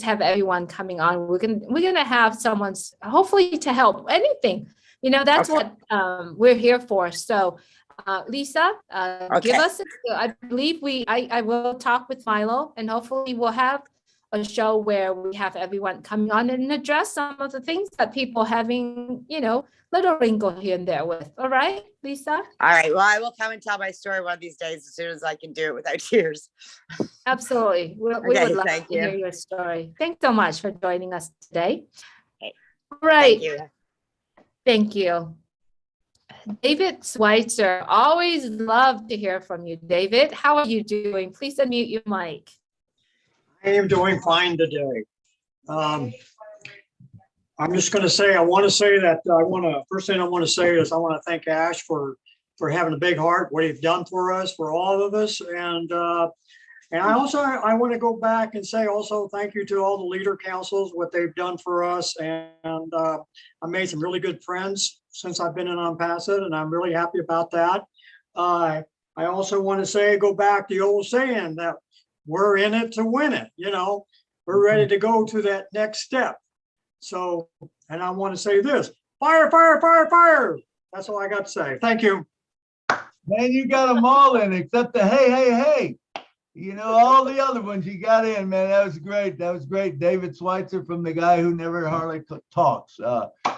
A: have everyone coming on. We're gonna have someone's hopefully to help anything. That's
C: Okay.
A: what we're here for. So Lisa, give
C: Okay.
A: us, I believe I will talk with Milo, and hopefully we'll have a show where we have everyone coming on and address some of the things that people having, little wrinkle here and there with. All right, Lisa?
C: All right. Well, I will come and tell my story one of these days as soon as I can do it without tears.
A: Absolutely. We
C: Okay,
A: would love
C: thank
A: to
C: you.
A: hear your story. Thanks so much for joining us today.
C: Okay.
A: All right.
C: Thank you.
A: Thank you. David Schweitzer, always love to hear from you, David. How are you doing? Please unmute your mic.
D: I am doing fine today. I'm just going to say, first thing I want to say is I want to thank Ash for having a big heart, what he's done for us, for all of us. And I want to go back and say also thank you to all the leader councils, what they've done for us. And I made some really good friends since I've been in OnPassive, and I'm really happy about that. I also want to go back to the old saying that we're in it to win it. We're ready to go to that next step. So, and I want to say this, fire, fire, fire, fire. That's all I got to say. Thank you.
U: Man, you got them all in except the hey, hey, hey. All the other ones you got in, man. That was great. That was great. David Schweitzer from the guy who never hardly talks.
D: Hey.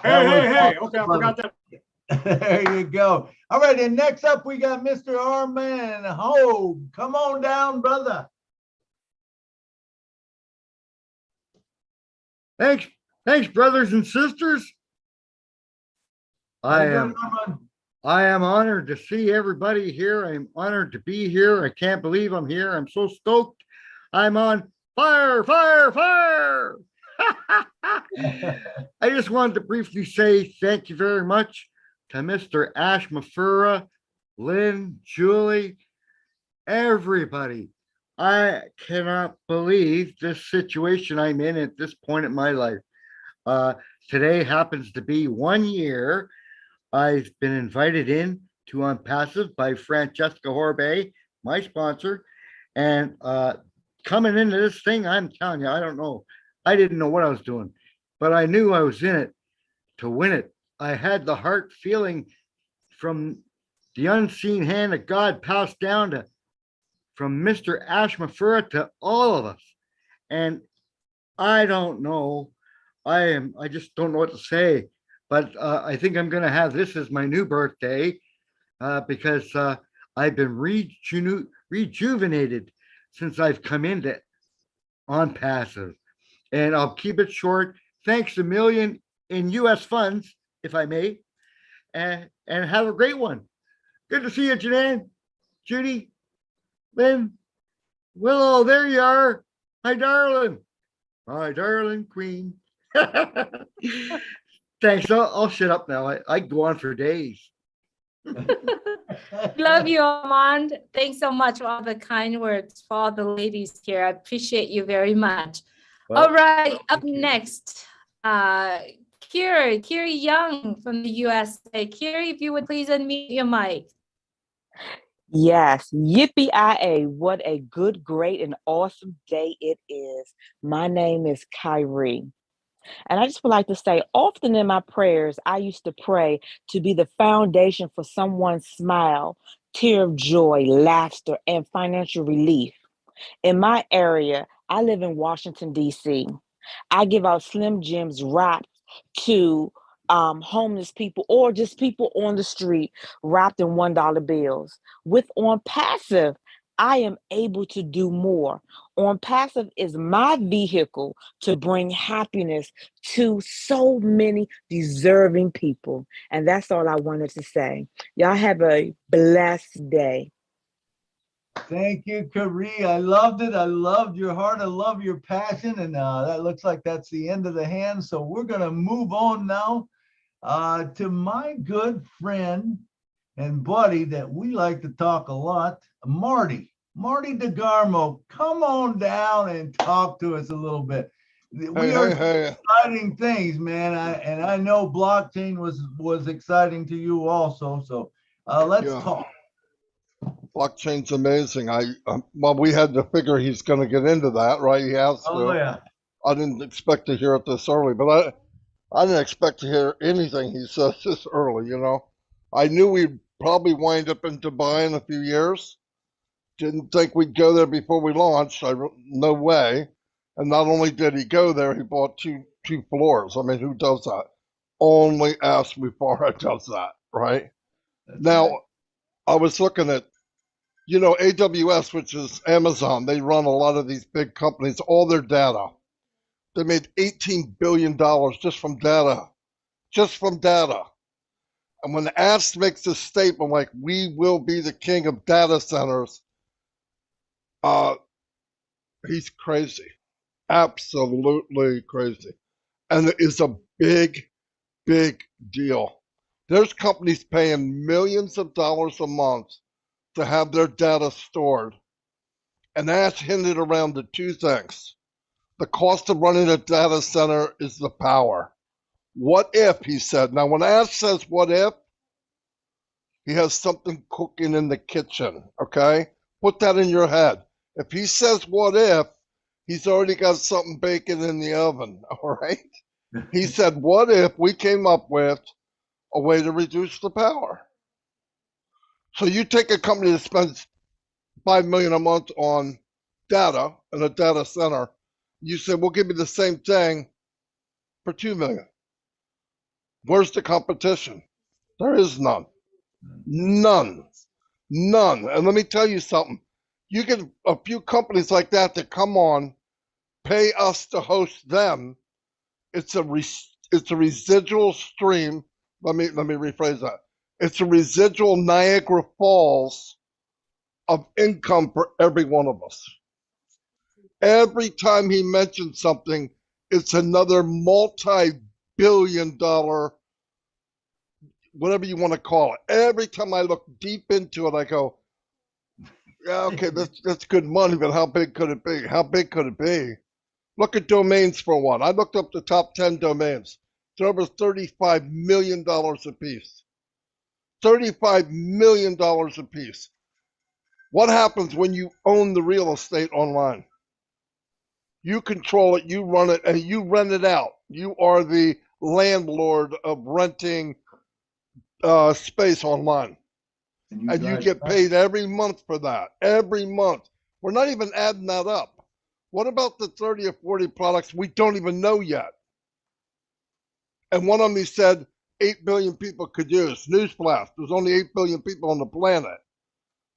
D: Okay, I forgot that.
U: There you go. All right, and next up we got Mr. Armand Hogue. Come on down, brother.
V: Thanks, brothers and sisters. I am honored to see everybody here. I'm honored to be here. I can't believe I'm here. I'm so stoked. I'm on fire, fire, fire. I just wanted to briefly say thank you very much to Mr. Ash Mafura, Lynn, Julie, everybody. I cannot believe this situation I'm in at this point in my life. Today happens to be 1 year. I've been invited in to OnPassive by Francesca Horbe, my sponsor. And coming into this thing, I'm telling you, I don't know. I didn't know what I was doing, but I knew I was in it to win it. I had the heart feeling from the unseen hand of God passed down from Mr. Ash Mafura to all of us. And I don't know. I just don't know what to say. But I think I'm going to have this as my new birthday because I've been rejuvenated since I've come into OnPassive. And I'll keep it short. Thanks a million in US funds, if I may. And have a great one. Good to see you, Janine, Judy, Lynn, Willow, there you are. Hi, darling. My darling queen. Thanks. I'll shut up now. I go on for days.
A: Love you, Armand. Thanks so much for all the kind words for all the ladies here. I appreciate you very much.
V: Well,
A: all right, up next, Kiri Young from the USA. Kiri, if you would please unmute your mic.
W: Yes, yippee-i-a, what a good, great, and awesome day it is. My name is Kyrie. And I just would like to say, often in my prayers, I used to pray to be the foundation for someone's smile, tear of joy, laughter, and financial relief. In my area, I live in Washington, D.C. I give out Slim Jims wrapped to homeless people or just people on the street wrapped in $1 bills. With OnPassive, I am able to do more. On Passive is my vehicle to bring happiness to so many deserving people. And that's all I wanted to say. Y'all have a blessed day.
B: Thank you, Kari. I loved it. I loved your heart. I love your passion. And that looks like that's the end of the hand. So we're going to move on now to my good friend and buddy that we like to talk a lot, Marty. Marty DeGarmo, come on down and talk to us a little bit. We are exciting things, man. I know blockchain was exciting to you also. So let's talk.
E: Blockchain's amazing. Well, we had to figure he's going to get into that, right? He has to.
B: Oh yeah.
E: I didn't expect to hear it this early, but I didn't expect to hear anything he says this early. You know, I knew we'd probably wind up in Dubai in a few years. Didn't think we'd go there before we launched. No way. And not only did he go there, he bought two floors. I mean, who does that? Only Ask Mufara does that, right? Now, I was looking at, you know, AWS, which is Amazon. They run a lot of these big companies, all their data. They made $18 billion just from data. Just from data. And when Ask makes a statement like, we will be the king of data centers, he's crazy. Absolutely crazy. And it is a big, big deal. There's companies paying millions of dollars a month to have their data stored. And Ash hinted around to two things. The cost of running a data center is the power. What if, he said. Now, when Ash says what if, he has something cooking in the kitchen, okay? Put that in your head. If he says what if, he's already got something baking in the oven, all right? He said, what if we came up with a way to reduce the power? So you take a company that spends $5 million a month on data in a data center, you say, we'll give you the same thing for $2 million. Where's the competition? There is none. None. None. And let me tell you something. You get a few companies like that that come on, pay us to host them. It's a residual stream. Let me rephrase that. It's a residual Niagara Falls of income for every one of us. Every time he mentions something, it's another multi-billion-dollar, whatever you want to call it. Every time I look deep into it, I go, yeah, okay, that's good money, but how big could it be? How big could it be? Look at domains for one. I looked up the top 10 domains. They're over $35 million a piece. $35 million a piece. What happens when you own the real estate online? You control it, you run it, and you rent it out. You are the landlord of renting space online. And you get paid every month for that. Every month. We're not even adding that up. What about the 30 or 40 products we don't even know yet? And one of them, he said 8 billion people could use. Newsflash, there's only 8 billion people on the planet.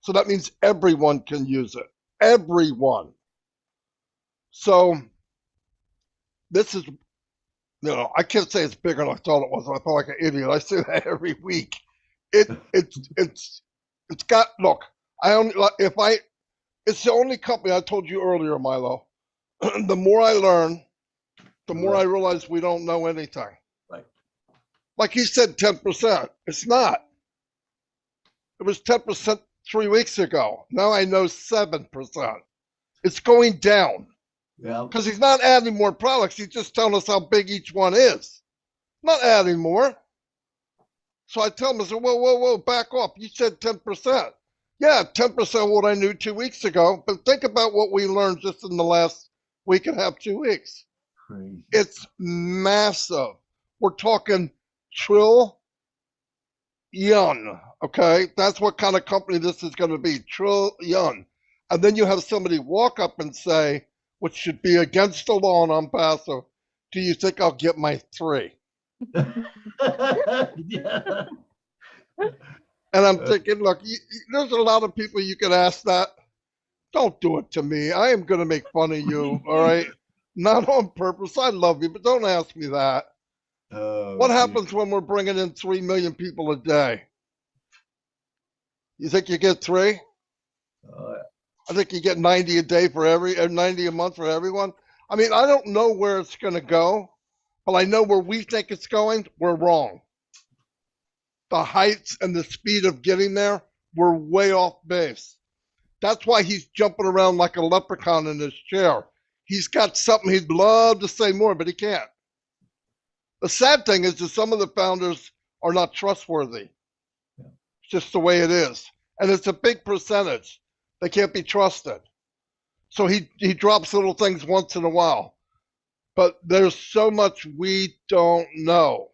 E: So that means everyone can use it. Everyone. So this is, you know, I can't say it's bigger than I thought it was. I feel like an idiot. I say that every week. It's got, look, it's the only company I told you earlier, Milo. The more I learn, the more I realize we don't know anything.
B: Right.
E: Like he said, 10%. It's not. It was 10% 3 weeks ago. Now I know 7%. It's going down.
B: Yeah.
E: Because he's not adding more products. He's just telling us how big each one is. Not adding more. So I tell him, I said, whoa, back off. You said 10%. Yeah, 10% what I knew 2 weeks ago. But think about what we learned just in the last week and a half, 2 weeks.
B: Crazy.
E: It's massive. We're talking trillion. Okay, that's what kind of company this is going to be. Trillion. And then you have somebody walk up and say, which should be against the law and I'm passive, do you think I'll get my 3?
B: Yeah.
E: And I'm thinking, look, there's a lot of people you could ask that. Don't do it to me. I am going to make fun of you, all right? Not on purpose. I love you, but don't ask me that. What happens when we're bringing in 3 million people a day? You think you get 3? I think you get 90 a day for 90 a month for everyone. I mean, I don't know where it's going to go, but I know where we think it's going, we're wrong. The heights and the speed of getting there, we're way off base. That's why he's jumping around like a leprechaun in his chair. He's got something he'd love to say more, but he can't. The sad thing is that some of the founders are not trustworthy. It's just the way it is. And it's a big percentage. They can't be trusted. So he drops little things once in a while. But there's so much we don't know.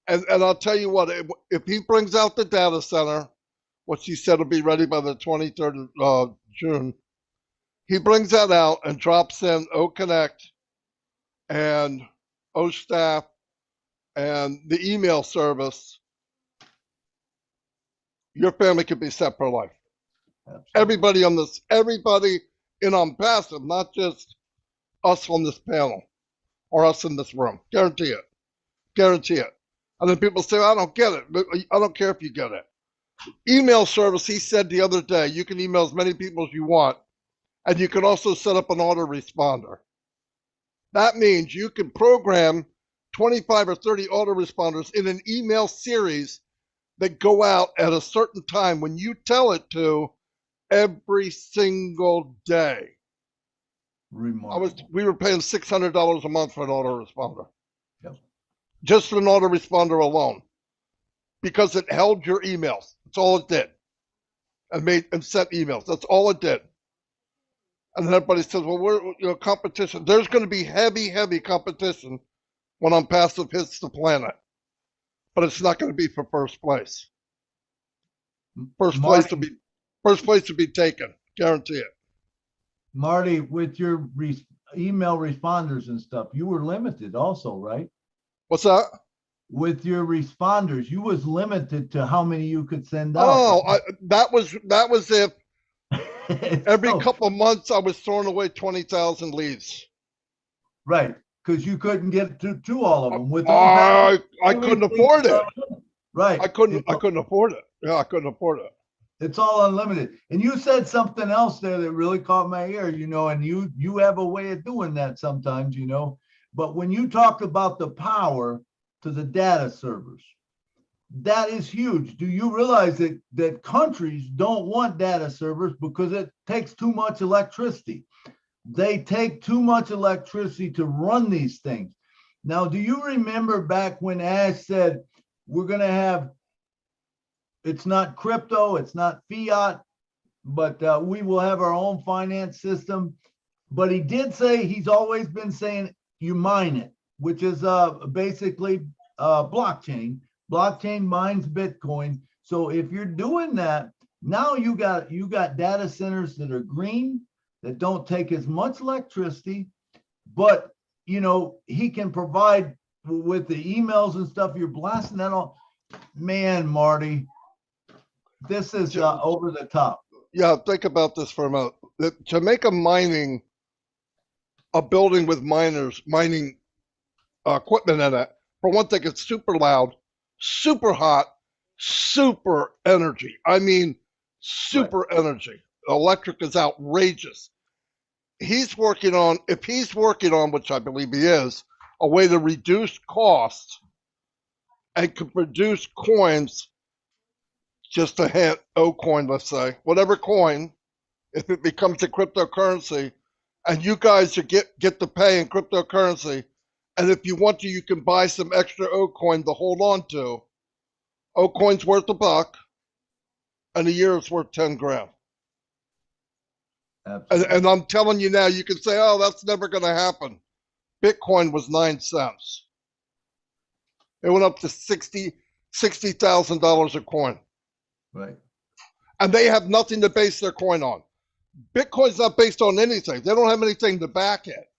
E: And I'll tell you what, if he brings out the data center, which he said will be ready by the 23rd of June, he brings that out and drops in O-Connect and O-Staff and the email service, your family could be set for life. Everybody in Passive, not just us on this panel or us in this room. Guarantee it. Guarantee it. And then people say, I don't get it. I don't care if you get it. Email service, he said the other day, you can email as many people as you want, and you can also set up an autoresponder. That means you can program 25 or 30 autoresponders in an email series that go out at a certain time when you tell it to every single day.
F: Remarkable.
E: We were paying $600 a month for an autoresponder.
F: Yep.
E: Just for an autoresponder alone. Because it held your emails. That's all it did. And sent emails. That's all it did. And then everybody says, well, we're competition. There's going to be heavy, heavy competition when Passive hits the planet. But it's not going to be for first place. First place to be taken. Guarantee it.
F: Marty, with your email responders and stuff, you were limited also, right?
E: What's that?
F: With your responders, you was limited to how many you could send out.
E: Oh, that was if every couple of months I was throwing away 20,000 leads.
F: Right, because you couldn't get to all of them. With
E: I couldn't afford it.
F: Right.
E: I couldn't afford it. Yeah, I couldn't afford it.
F: It's all unlimited. And you said something else there that really caught my ear, and you have a way of doing that sometimes, But when you talked about the power to the data servers, that is huge. Do you realize that countries don't want data servers because it takes too much electricity? They take too much electricity to run these things. Now, do you remember back when Ash said, we're going to have, it's not crypto, it's not fiat, but we will have our own finance system. But he did say, he's always been saying, you mine it, which is basically blockchain. Blockchain mines Bitcoin. So if you're doing that, now you got data centers that are green, that don't take as much electricity, but he can provide with the emails and stuff. You're blasting that on. Man, Marty, this is over the top.
E: Yeah, think about this for a moment. To make a building with mining equipment in it, for one thing, it's super loud, super hot, super energy. I mean, super energy. Electric is outrageous. If he's working on, which I believe he is, a way to reduce costs and can produce coins, just a hint, O coin, let's say, whatever coin, if it becomes a cryptocurrency, and you guys get to pay in cryptocurrency, and if you want to, you can buy some extra O coin to hold on to. O coin's worth $1, and a year it's worth 10 grand. And I'm telling you now, you can say, oh, that's never going to happen. Bitcoin was 9 cents. It went up to $60,000 a coin.
F: Right.
E: And they have nothing to base their coin on. Bitcoin's not based on anything. They don't have anything to back it.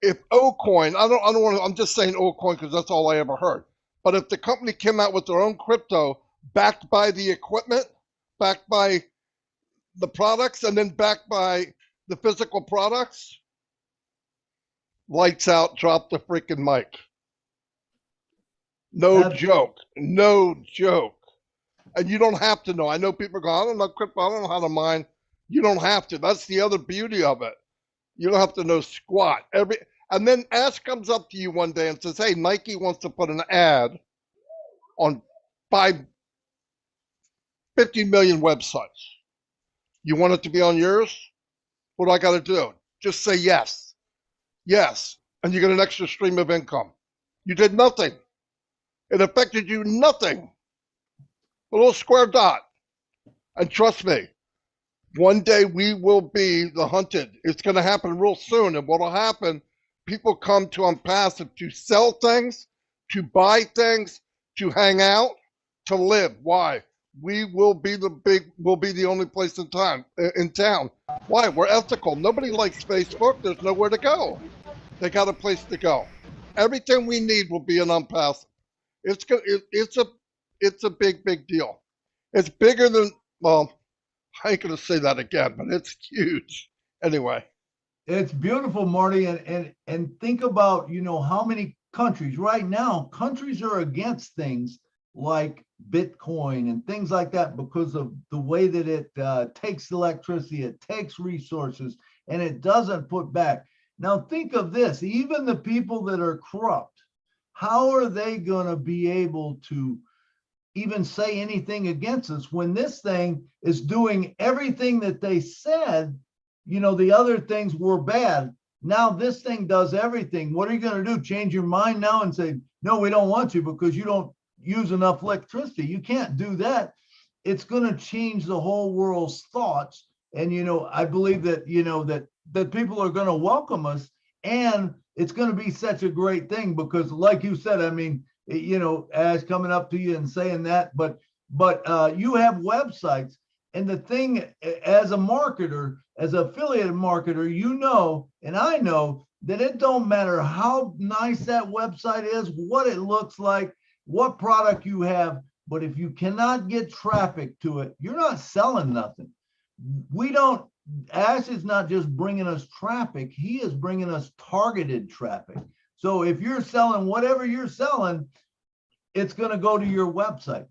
E: If O-Coin, I don't want to, I'm just saying O-Coin because that's all I ever heard. But if the company came out with their own crypto backed by the equipment, backed by the products and then backed by the physical products, lights out, drop the freaking mic. No joke. No joke. And you don't have to know. I know people go, I don't know crypto, I don't know how to mine. You don't have to. That's the other beauty of it. You don't have to know squat. And then Ash comes up to you one day and says, hey, Nike wants to put an ad on 50 million websites. You want it to be on yours? What do I got to do? Just say yes. Yes. And you get an extra stream of income. You did nothing. It affected you nothing. A little square dot. And trust me, one day we will be the hunted. It's going to happen real soon. And what will happen, people come to Unpassive to sell things, to buy things, to hang out, to live. Why? We will be we'll be the only place in town. Why? We're ethical. Nobody likes Facebook. There's nowhere to go. They got a place to go. Everything we need will be in Unpassive. It's a big deal. It's bigger than, well, I ain't gonna say that again, but it's huge. Anyway.
F: It's beautiful, Marty, and think about, how many countries right now, countries are against things like Bitcoin and things like that because of the way that it takes electricity, it takes resources, and it doesn't put back. Now think of this, even the people that are corrupt, how are they gonna be able to even say anything against us when this thing is doing everything that they said, the other things were bad. Now this thing does everything. What are you going to do? Change your mind now and say, no, we don't want you because you don't use enough electricity. You can't do that. It's going to change the whole world's thoughts. And, I believe that, that people are going to welcome us, and it's going to be such a great thing because like you said, I mean, as coming up to you and saying that, but you have websites, and the thing as a marketer, as an affiliate marketer, and I know that it don't matter how nice that website is, what it looks like, what product you have, but if you cannot get traffic to it, you're not selling nothing. Ash is not just bringing us traffic, he is bringing us targeted traffic. So if you're selling whatever you're selling, it's going to go to your website.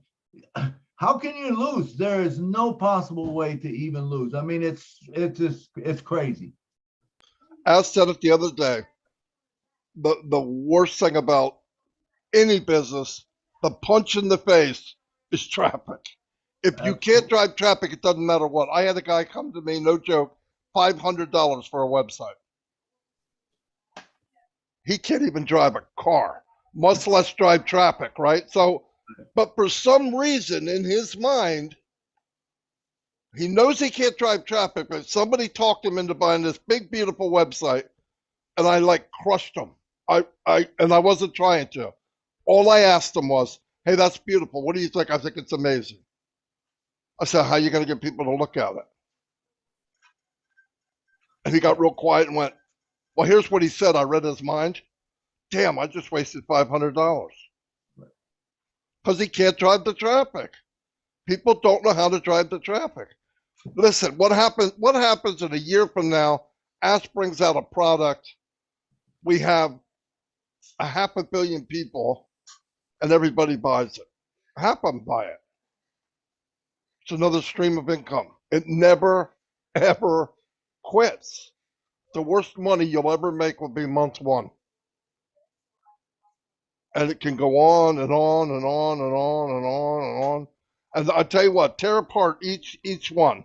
F: How can you lose? There is no possible way to even lose. I mean, it's crazy.
E: As said it the other day, the worst thing about any business, the punch in the face, is traffic. If you can't drive traffic, it doesn't matter what. I had a guy come to me, no joke, $500 for a website. He can't even drive a car, much less drive traffic, right? So, but for some reason in his mind, he knows he can't drive traffic, but somebody talked him into buying this big, beautiful website, and I crushed him. I wasn't trying to. All I asked him was, hey, that's beautiful. What do you think? I think it's amazing. I said, how are you going to get people to look at it? And he got real quiet and went, well, here's what he said. I read his mind. Damn, I just wasted $500. Because he can't drive the traffic. People don't know how to drive the traffic. Listen, what happens in a year from now? Ash brings out a product. We have 500 million people, and everybody buys it. Half of them buy it. It's another stream of income. It never, ever quits. The worst money you'll ever make will be month one. And it can go on and on and on and on and on and on. And I tell you what, tear apart each one.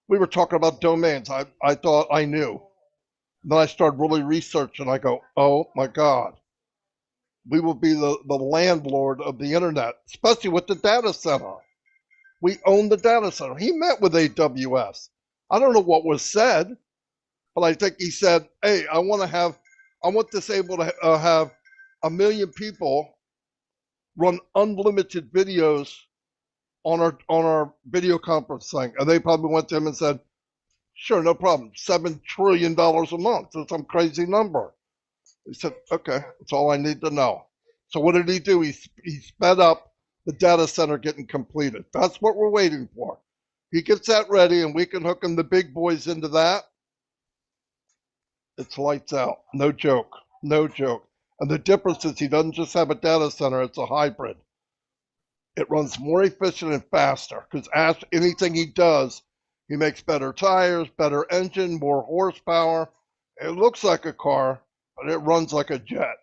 E: We were talking about domains. I thought I knew. Then I started really researching. I go, oh my God. We will be the landlord of the internet, especially with the data center. We own the data center. He met with AWS. I don't know what was said, but I think he said, hey, I want this able to have 1 million people run unlimited videos on our video conference thing. And they probably went to him and said, sure, no problem. $7 trillion a month. That's some crazy number. He said, okay, that's all I need to know. So what did he do? He sped up the data center getting completed. That's what we're waiting for. he gets that ready and we can hook him the big boys into that, it's lights out. No joke. No joke. And the difference is he doesn't just have a data center, it's a hybrid. It runs more efficient and faster because Ash, anything he does, he makes better tires, better engine, more horsepower. It looks like a car, but it runs like a jet.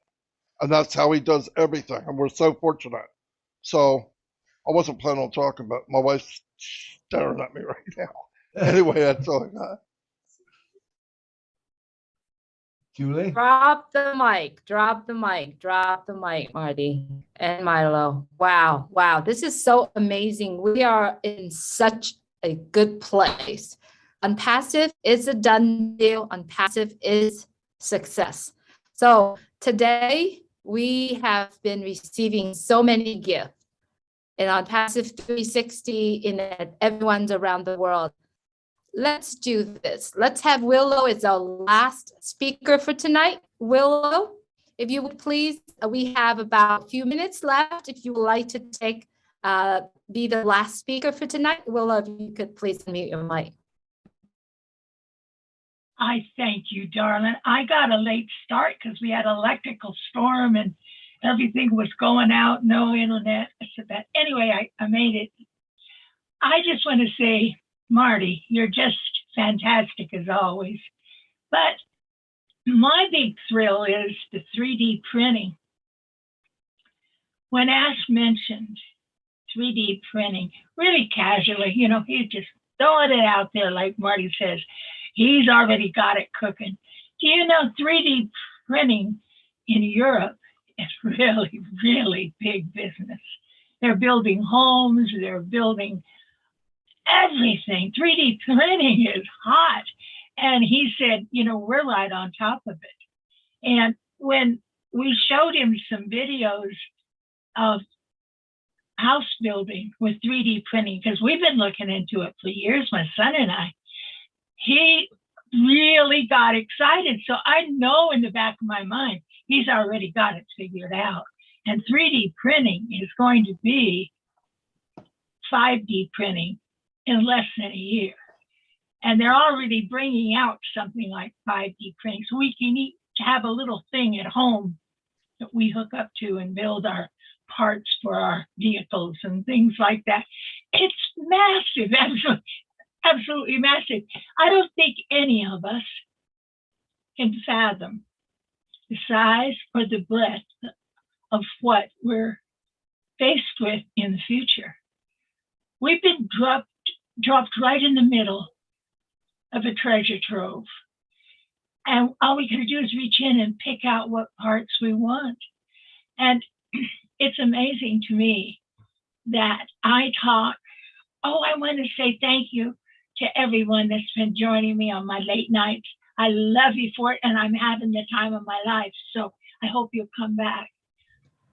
E: And that's how he does everything. And we're so fortunate. So I wasn't planning on talking, but my wife's staring at me right now. Anyway, that's all I got.
F: Julie?
A: Drop the mic, drop the mic, drop the mic, Marty and Milo. Wow, wow, this is so amazing. We are in such a good place. Unpassive is a done deal. Unpassive is success. So today we have been receiving so many gifts in Unpassive 360 in that everyone's around the world. Let's do this. Let's have Willow as our last speaker for tonight. Willow, if you would please, we have about a few minutes left. If you would like to be the last speaker for tonight, Willow, if you could please unmute your mic.
G: I thank you, darling. I got a late start because we had an electrical storm and everything was going out, no internet. But anyway, I made it. I just want to say, Marty, you're just fantastic as always. But my big thrill is the 3D printing. When Ash mentioned 3D printing, really casually, you know, he just throwing it out there like Marty says. He's already got it cooking. Do you know 3D printing in Europe is really, really big business. They're building homes, they're building everything. 3D printing is hot. And he said, you know, we're right on top of it. And when we showed him some videos of house building with 3D printing, because we've been looking into it for years, my son and I, he really got excited. So I know in the back of my mind, he's already got it figured out. And 3D printing is going to be 5D printing in less than a year. And they're already bringing out something like 5D printing. So we can have a little thing at home that we hook up to and build our parts for our vehicles and things like that. It's massive, absolutely massive. I don't think any of us can fathom the size or the breadth of what we're faced with in the future. We've been dropped right in the middle of a treasure trove. And all we gotta do is reach in and pick out what parts we want. And it's amazing to me that I want to say thank you to everyone that's been joining me on my late nights. I love you for it, and I'm having the time of my life. So I hope you'll come back.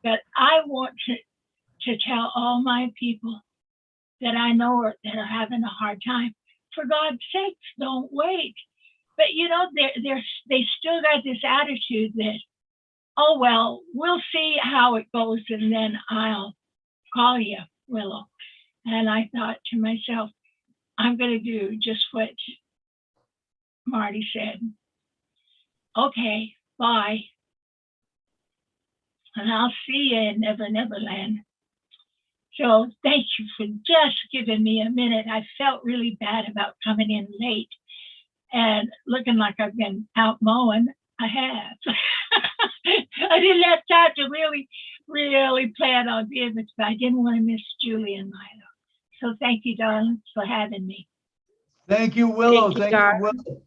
G: But I want to tell all my people that I know that are having a hard time, for God's sakes, don't wait. But you know, they still got this attitude that, oh, well, we'll see how it goes and then I'll call you, Willow. And I thought to myself, I'm going to do just what Marty said. Okay, bye. And I'll see you in Never Never Land. So thank you for just giving me a minute. I felt really bad about coming in late and looking like I've been out mowing. I have. I didn't have time to really plan on being this, but I didn't want to miss Julie and Milo. So thank you, darling, for having me.
F: Thank you, Willow.
G: Thank you,
F: Thank you, Willow.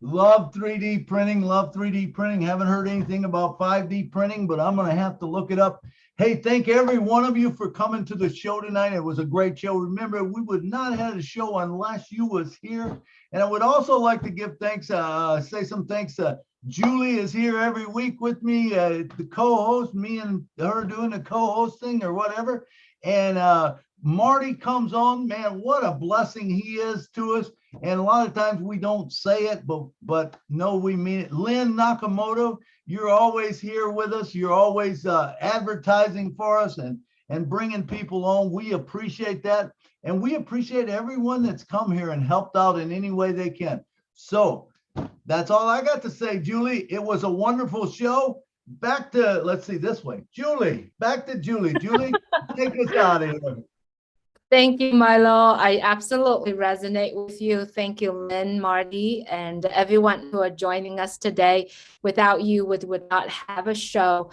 F: Love 3D printing, love 3D printing. Haven't heard anything about 5D printing, but I'm going to have to look it up. Hey, thank every one of you for coming to the show tonight. It was a great show. Remember, we would not have had a show unless you was here. And I would also like to give thanks, say some thanks to Julie is here every week with me, the co-host, me and her doing the co-hosting or whatever. And Marty comes on, man, what a blessing he is to us. And a lot of times we don't say it, but no, we mean it. Lynn Nakamoto, you're always here with us. You're always advertising for us and bringing people on. We appreciate that. And we appreciate everyone that's come here and helped out in any way they can. So that's all I got to say, Julie. It was a wonderful show. Back to, let's see, this way. Julie, back to Julie. Julie, take us out of here.
A: Thank you, Milo. I absolutely resonate with you. Thank you, Lynn, Marty, and everyone who are joining us today. Without you, we would not have a show.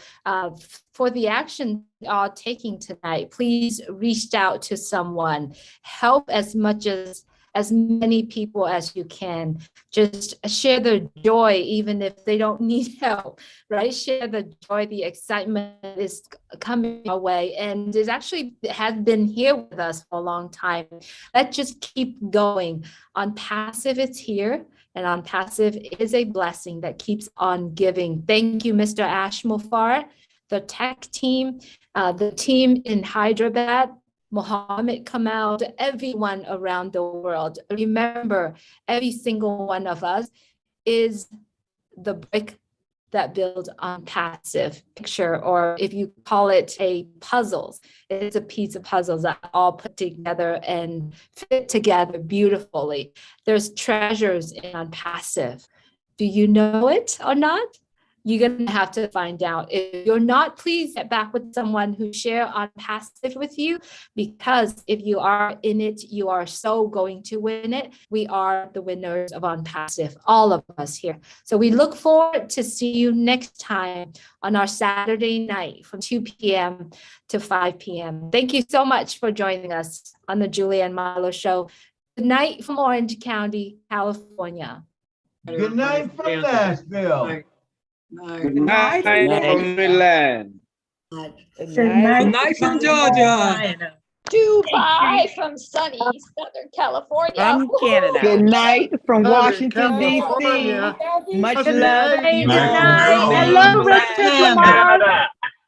A: For the action you're taking tonight, please reach out to someone. Help as many people as you can. Just share the joy, even if they don't need help, right? Share the joy, the excitement is coming our way, and it actually has been here with us for a long time. Let's just keep going. On Passive, it's here, and on Passive is a blessing that keeps on giving. Thank you, Mr. Ash Mufar, the tech team, the team in Hyderabad, Mohammed Kamal, to everyone around the world. Remember, every single one of us is the brick that builds on Passive picture, or if you call it a puzzles, it's a piece of puzzles that all put together and fit together beautifully. There's treasures in on Passive. Do you know it or not? You're going to have to find out. If you're not, please get back with someone who share on Passive with you, because if you are in it, you are so going to win it. We are the winners of On Passive, all of us here. So we look forward to see you next time on our Saturday night from 2 p.m. to 5 p.m. Thank you so much for joining us on the Julie and Milo Show. Good night from Orange County, California.
F: Good night from Nashville.
R: Good night from Milan.
L: Good
P: night
L: from
P: Georgia. Dubai from sunny Southern California.
W: From Canada.
H: Good night from Washington,
W: California.
H: D.C. Much
W: Good
H: love.
W: night.
A: Hello, Richard Lamar.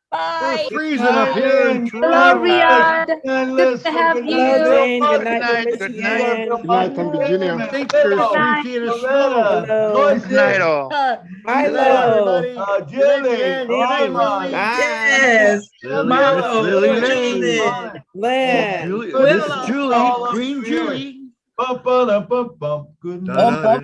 W: Bye.
V: Freezing up here in
A: Hello,
V: Toronto.
A: Riyadh. Good to have you.
L: Good night,
Q: Good night from Virginia.
V: I think there's 3 feet of snow.
F: Good
Q: night, all.
L: Milo.
F: Julie, Armand.
L: Yes.
V: Milo.
L: Lily. Lynn.
V: Miss Julie, Queen Julie.
F: Good night.